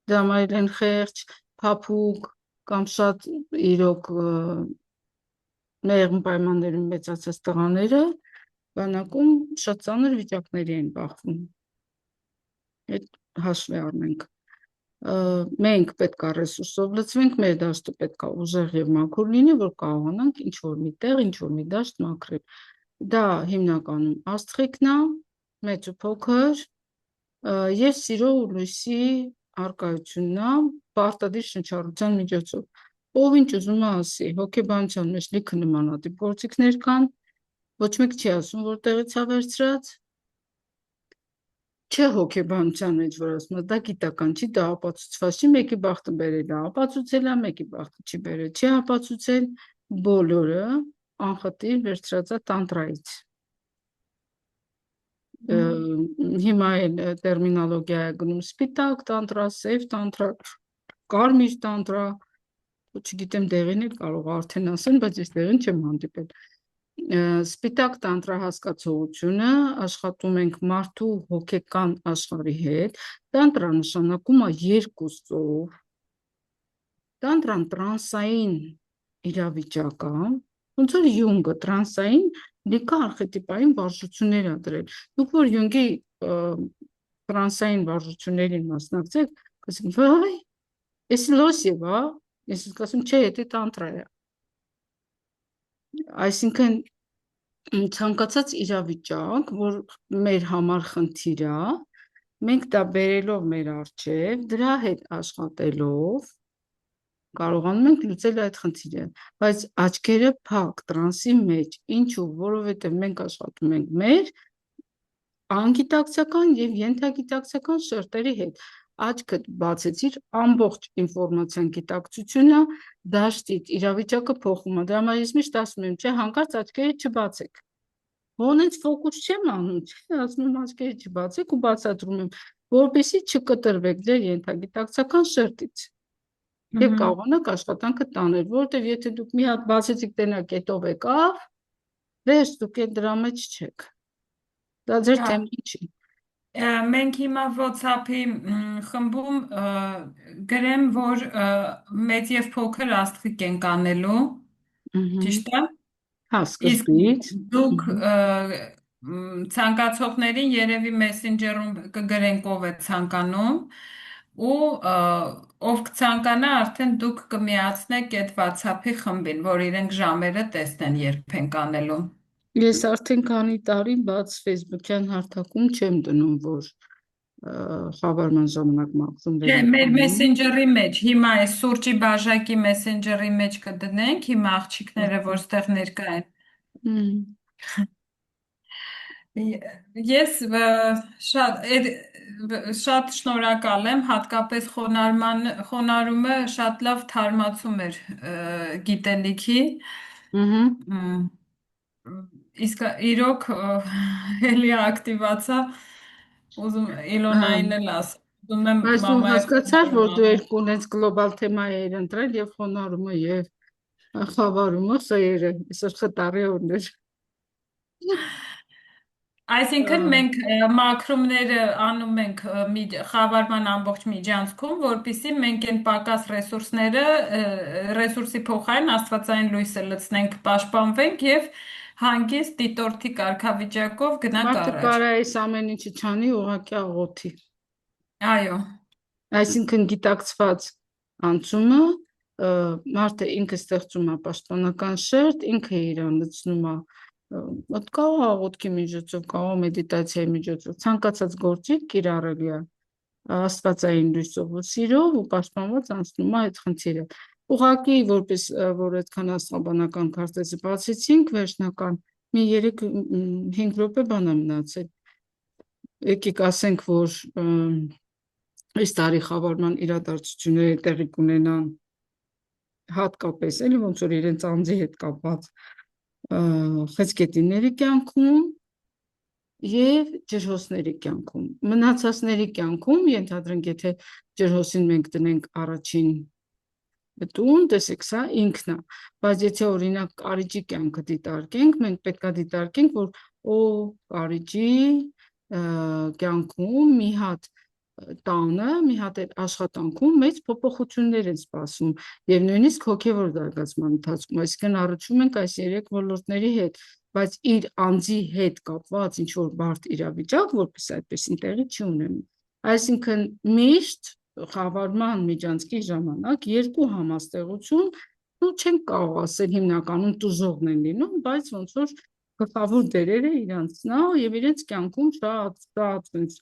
Speaker 1: դա մայլեն խեղճ, փափուկ կամ շատ իրոք մեղմ պայմաններում մեծացած տղաները բանակում շատ ծանր վիճակների են բախվում։ Այդ հաշվի առնենք։ Մենք պետք է ռեսուրսով լցվենք, մեր դաշտը պետք է ուժեղ եւ մաքուր լինի, որ կարողանանք ինչ որ մի տեղ, ինչ որ մի դաշտ մաքրել։ Դա հիմնականում աստղիկն է, մեծ ու փոքր, եւ սիրո ու լույսի արկայությունն է պարտադիր շնչառության միջոցով։ Ով ինչ ուզում է ասի, հոգեբանության մեջ լիքը նմանատիպ գործիքներ կան, ոչ մեկ չի ասում, որ տեղից է վերցրած, չէ հոգեբանության մեջ, որ ասում է, դա գիտական չի, դա ապացուցված չի, մեկի բախտը բերել է, ապացուցել է, մեկի բախտը չի բերել, չի ապացուցել, բոլորը անխտիր վերցրած է տանտրայից։ Հիմա էլ տերմինոլոգիա է գնում սպիտակ տանտրա, սև տանտրա, կարմիր տանտրա, չգիտեմ դեղին էլ կարող արդեն ասեն, բայց ես դեղին չեմ հանդիպել։ Սպիտակ տանտրա հասկացողությունը աշխատում ենք մարդու հոգեկան աշխարհի հետ, տանտրա նշանակում է երկուսով, տանտրան տրանսային իրավիճակ է, ոնց որ Յունգը տրանսային լիքը արխետիպային վարժություններ է դրել։ Դուք որ Յունգի տրանսային վարժություններին մասնակցեք, կասեք, վայ, էս լոսև է, ես ասում չէ, դա տանտրա է։ Այսինքն ցանկացած իրավիճակ, որ մեր համար խնդիր է, մենք դա բերելով մեր առջև, դրա հետ աշխատելով կարողանում ենք լուծել այդ խնդիրը, բայց աչքերը փակ տրանսի մեջ, ինչու, որովհետև մենք աշխատում ենք մեր անգիտակցական եւ ենթագիտակցական շերտերի հետ։ Աչքդ բացեցիր ամբողջ ինֆորմացիան գիտակցությունը դաշտից իրավիճակը փոխում է։ Դրա համար ես միշտ ասում եմ, չէ, հանկարծ աչքերը չբացեք։ Ոնց ֆոկուս չեմ անում, չէ, ասում եմ աչքերը չբացեք ու բացատրում եմ, որպեսզի չկտրվեք ձեր ենթագիտակցական շերտից։ Եվ կարողանաք աշխատանքը տանել, որովհետև եթե դուք մի հատ բացեցիք տենակ կետով եկավ, վերջ դուք այդ դրա մեջ չեք։ Դա ձեր թեման չի։
Speaker 2: Մենք հիմա WhatsApp-ի խմբում գրեմ, որ մեծ եւ փոքր աստղիկ ենք անելու, ճիշտ է։
Speaker 1: Հա, սկզբից
Speaker 2: դուք ցանկացողներին երևի Messenger-ում կգրենք ով է ցանկանում ու ով կցանկանա արդեն դուք կմիացնեք այդ WhatsApp-ի խմբին, որ իրենք ժամերը տեսնեն երբ ենք անելու։
Speaker 1: Ես արդեն քանի տարի բաց Facebook-յան հարթակում չեմ դնում, որ խավարման ժամանակ մաքրում
Speaker 2: վերել։ Մեր Messenger-ի մեջ, հիմա այս սուրճի բաժակի Messenger-ի մեջ կդնենք, հիմա աղջիկները, որ ստեղ ներկա են։ Ես շատ շնորհակալ եմ, հատկապես խոնարհումը շատ լավ թարմացում էր գիտելիքի։ Իսկ իրոք էլի ակտիվացա, ուզում Իլոնային էլ ասում եմ
Speaker 1: մամայի։ Հասկացար, որ դու երկու ունես գլոբալ թեմայեր ընտրել եւ խոնարհումը եւ խավարումը սերը, այսօր խտարի օրներ։
Speaker 2: Այսինքն մենք մաքրումները անում ենք խավարման ամբողջ միջանցքում, որpիսի մենք այն պակաս ռեսուրսի փոխարեն աստվածային լույսը լցնենք, պաշտպանվենք եւ հանգիստ դիտորդի կարգավիճակով գնանք առաջ։
Speaker 1: Մարդը կարա այս ամեն ինչը չանի ուղղակի աղոթի։
Speaker 2: Այո։
Speaker 1: Այսինքն գիտակցված անցումը մարդը ինքը ստեղծում է պաշտպանական շերտ, ինքը իրան լցնում է կարող աղոթքի միջոցով, կարող մեդիտացիայի միջոցով, ցանկացած գործի կիրառելի է աստվածային լույսով ու սիրով ու պաշտպանված անցնում է այդ խնդիրը։ Ուղղակի որպես որ այդքան աստղաբանական քարտեզը բացեցինք, վերջնական մի 3-5 րոպե բան է մնացել։ Եկեք ասենք, որ այս տարի խավարման իրադարձությունները տեղի կունենան հատկապես էլի ոնց որ իրենց անձի հետ կապված խեցգետինների կյանքում եւ ջրհոսների կյանքում։ Մնացածների կյանքում ենթադրենք, եթե ջրհոսին մենք դնենք առաջին տուն, տեսեք, սա ինքն է, բայց եթե օրինակ կարիճի կյանքը դիտարկենք, մենք պետք է դիտարկենք, որ կարիճի կյանքում մի հատ տանը, մի հատ աշխատանքում մեծ փոփոխություններ են սպասում եւ նույնիսկ հոգեվոր զարգացման ընթացքում, այսինքն առնչվում ենք այս 3 ոլորտների հետ, բայց իր անձի հետ կապված ինչ որ բարդ իրավիճակ, որպես այդպեսին տեղի չի ունենում։ Այսինքն միշտ խավարման միջանցքի ժամանակ երկու համաստեղություն ու չենք կարող ասել հիմնականում տուժողն են լինում, բայց ոնց որ գլխավոր դերերը իրանցնա եւ իրենց կյանքում շատ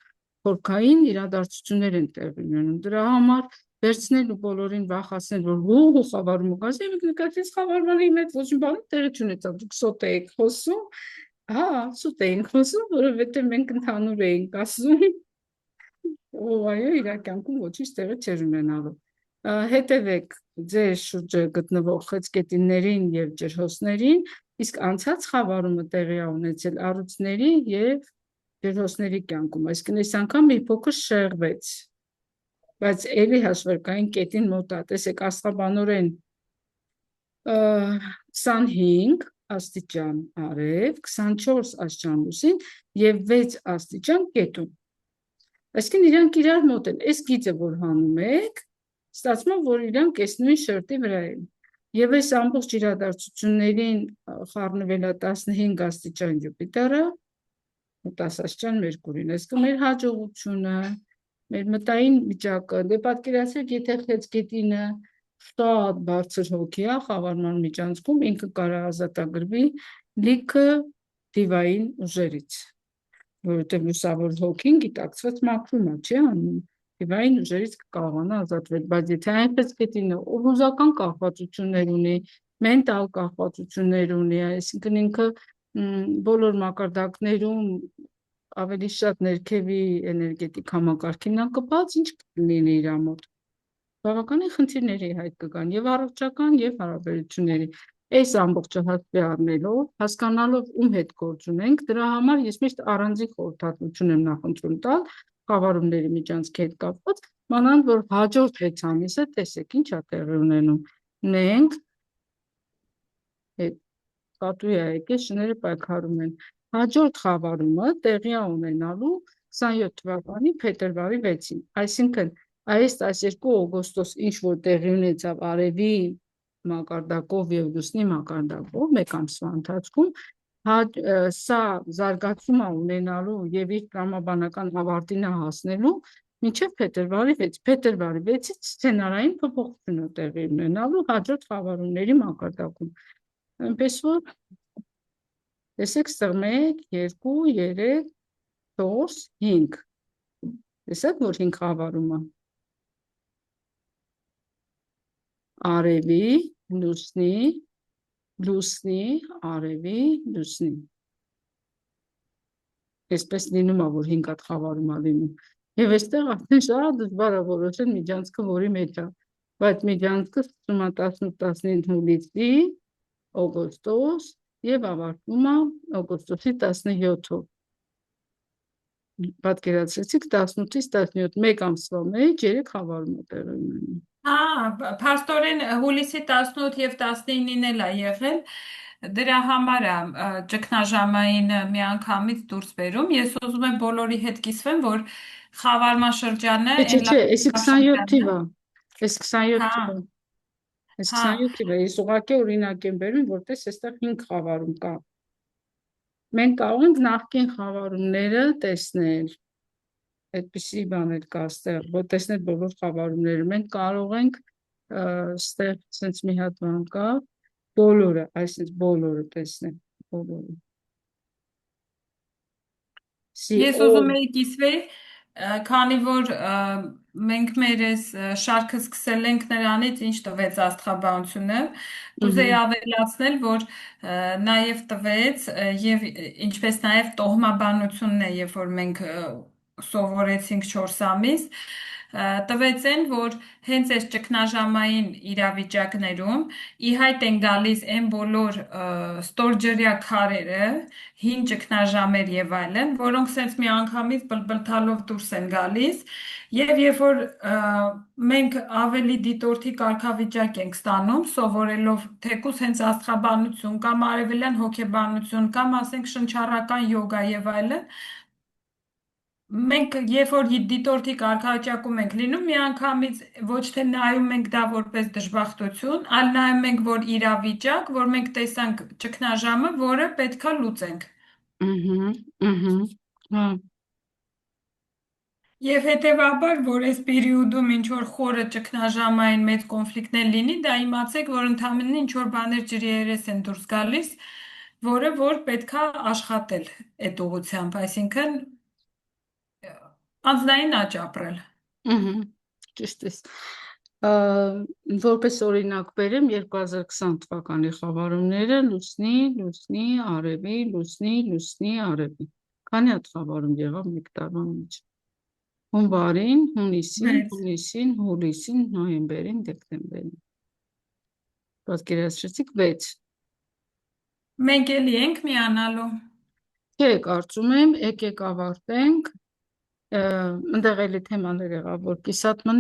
Speaker 1: փորքային իրադարձություններ են տեղի ունենում։ Դրա համար վերցնել ու բոլորին վախացնել, որ խավարում գազ, եւ նկատես խավարմանի մեջ ոչ մի բան տեղի չունեցավ, դուք սոտ եք խոսում, հա, սոտ էինք խոսում, որովհետեւ մենք ընդհանուր էինք ասում։ Այո, իրականում ոչինչ տեղի չէր ունենալու։ Հետևեք ձեր շուրջը գտնվող խեցգետիններին եւ ջրհոսներին, իսկ անցած խավարումը տեղի է ունեցել առյուծների եւ ջրհոսների կյանքում, այսինքն այս անգամ մի փոքր շեղվեց, բայց էլի հաշվարկային կետին մոտ է, տեսեք, աստղաբանորեն 25 աստիճան արև, 24 աստիճան լուսին եւ 6 աստիճան կետում։ Այսինքն իրանք իրար մոտ են, այս գիծը որ հանում եք, ստացվում է, որ իրանք այս նույն շերտի վրա են։ Եվ այս ամբողջ իրադարձություններին խառնվել է 15 աստիճան Յուպիտերը, 10 աստիճան Մերկուրին, այսինքն մեր հաջողությունը, մեր մտային վիճակը, դե պատկերացրեք, եթե խեցգետինը շատ բարձր հոգի է խավարման միջանցքում, ինքը կարող է ազատագրվի լիքը դիվային ուժերից, որովհետև լուսավոր հոգին գիտակցված մաքրում է, չէ՞ անում, դիվային ուժերից կարողանա ազատվել, բայց եթե այն խեցգետինը օբուզական կախվածություններ ունի, մենտալ կախվածություններ ունի, այսինքն ինքը բոլոր մակարդակներում ավելի շատ ներքևի էներգետիկ համակարգին կապված, ինչ կլինի իր մոտ։ Բավականին խնդիրների հայտ կգան եւ առողջական եւ հարաբերությունների։ Այս ամբողջը հաշվի առնելով, հասկանալով ում հետ գործ ունենք, դրա համար ես միշտ առանձին խորհրդատվություն եմ նախընտրում տալ խավարումների միջանցքի հետ կապված, մանավանդ որ հաջորդ 6 ամիսը տեսեք ինչ է տեղի ունենում։ Ունենք կատուի է եկել, շները պայքարում են։ Հաջորդ խավարումը տեղի է ունենալու 27 թվականի փետրվարի 6-ին, այսինքն այս 12 օգոստոս ինչ որ տեղի ունեցավ արևի մակարդակով եւ լուսնի մակարդակով մեկ ամսվա ընթացքում, սա զարգացում է ունենալու եւ իր տրամաբանական ավարտին է հասնելու մինչեւ փետրվարի 6, փետրվարի 6-ից սցենարային փոփոխություն է տեղի ունենալու հաջորդ խավարումների մակարդակում, այնպես որ տեսեք ստեղ 1, 2, 3, 4, 5, տեսեք որ 5 խավարում է, արևի, լուսնի, լուսնի, արևի, լուսնի, այսպես լինում է, որ 5 հատ խավարում է լինում, եւ այստեղ արդեն շատ դժվար է որոշել միջանցքը որի մեջ է, բայց միջանցքը սկսում է 18-19 հուլիսի, օգոստոս եւ ավարտվում է օգոստոսի 17-ով, պատկերացրեցիք 18-ից 17, մեկ ամսվա մեջ 3 խավարում է տեղի ունենում։
Speaker 2: Փաստորեն հուլիսի 18 եւ 19-ին էլ է եղել, դրա համար է ճգնաժամային միանգամից դուրս բերում, ես ուզում եմ բոլորի հետ կիսվեմ, որ խավարման շրջանը
Speaker 1: Չէ, այս 27 թիվը, այս 27 թիվը, այս 27 թիվը, ես ուղղակի օրինակ եմ բերում, որտես այստեղ 5 խավարում կա, մենք կարող ենք նախկին խավարումները տեսնել, այդպիսի բան էլ կա ստեղ, որ տեսնել բոլոր խավարումները, մենք կարող ենք ստեղ սենց մի հատ բան կա, բոլորը, այսինքն բոլորը տեսնել, բոլորը։
Speaker 2: Ես ուզում էի կիսվել, քանի որ մենք մեր այս շարքը սկսել ենք նրանից, ինչ տվեց աստղաբանությունը, կուզեի ավելացնել, որ նաև տվեց եւ ինչպես նաև տոհմաբանությունն է, երբ որ մենք սովորեցինք 4 ամիս, տվեց են, որ հենց այս ճգնաժամային իրավիճակներում ի հայտ են գալիս այն բոլոր ստորջրյա քարերը, հին ճգնաժամեր եւ այլն, որոնք սենց մի անգամից բլբլթալով դուրս են գալիս եւ երբ որ մենք ավելի դիտորդի կարգավիճակ ենք ստանում, սովորելով թեկուզ հենց աստղաբանություն կամ արևելյան հոգեբանություն կամ ասենք շնչառական յոգա եւ այլն, մենք երբ որ դիտորդի կարգավիճակում ենք լինում, միանգամից ոչ թե նայում ենք դա որպես դժբախտություն, այլ նայում ենք որ իրավիճակ, որ մենք տեսանք ճգնաժամը, որը պետքա լուծենք։ Եվ հետևաբար, որ այս պերիոդում ինչ որ խորը ճգնաժամային մեծ կոնֆլիկտներ լինի, դա իմացեք, որ ընդամենը ինչ որ բաներ ջրի երես են դուրս գալիս, որը որ պետքա աշխատել այդ ուղղությամբ, այսինքն անձնային աճ ապրել։
Speaker 1: Ճիշտ է։ Որպես օրինակ բերեմ 2020 թվականի խավարումները լուսնի, լուսնի, արևի, լուսնի, լուսնի, արևի։ Քանի հատ խավարում եղավ մեկ տարվա մեջ։ Հունվարին, հունիսին, հուլիսին, հուլիսին, նոյեմբերին, դեկտեմբերին։ Պատկերացրեցիք 6։
Speaker 2: Մենք էլի ենք միանալու։
Speaker 1: Չէ, կարծում եմ, եկեք ավարտենք, ընդեղ էլի թեմաներ եղավ, որ կիսատ մնա։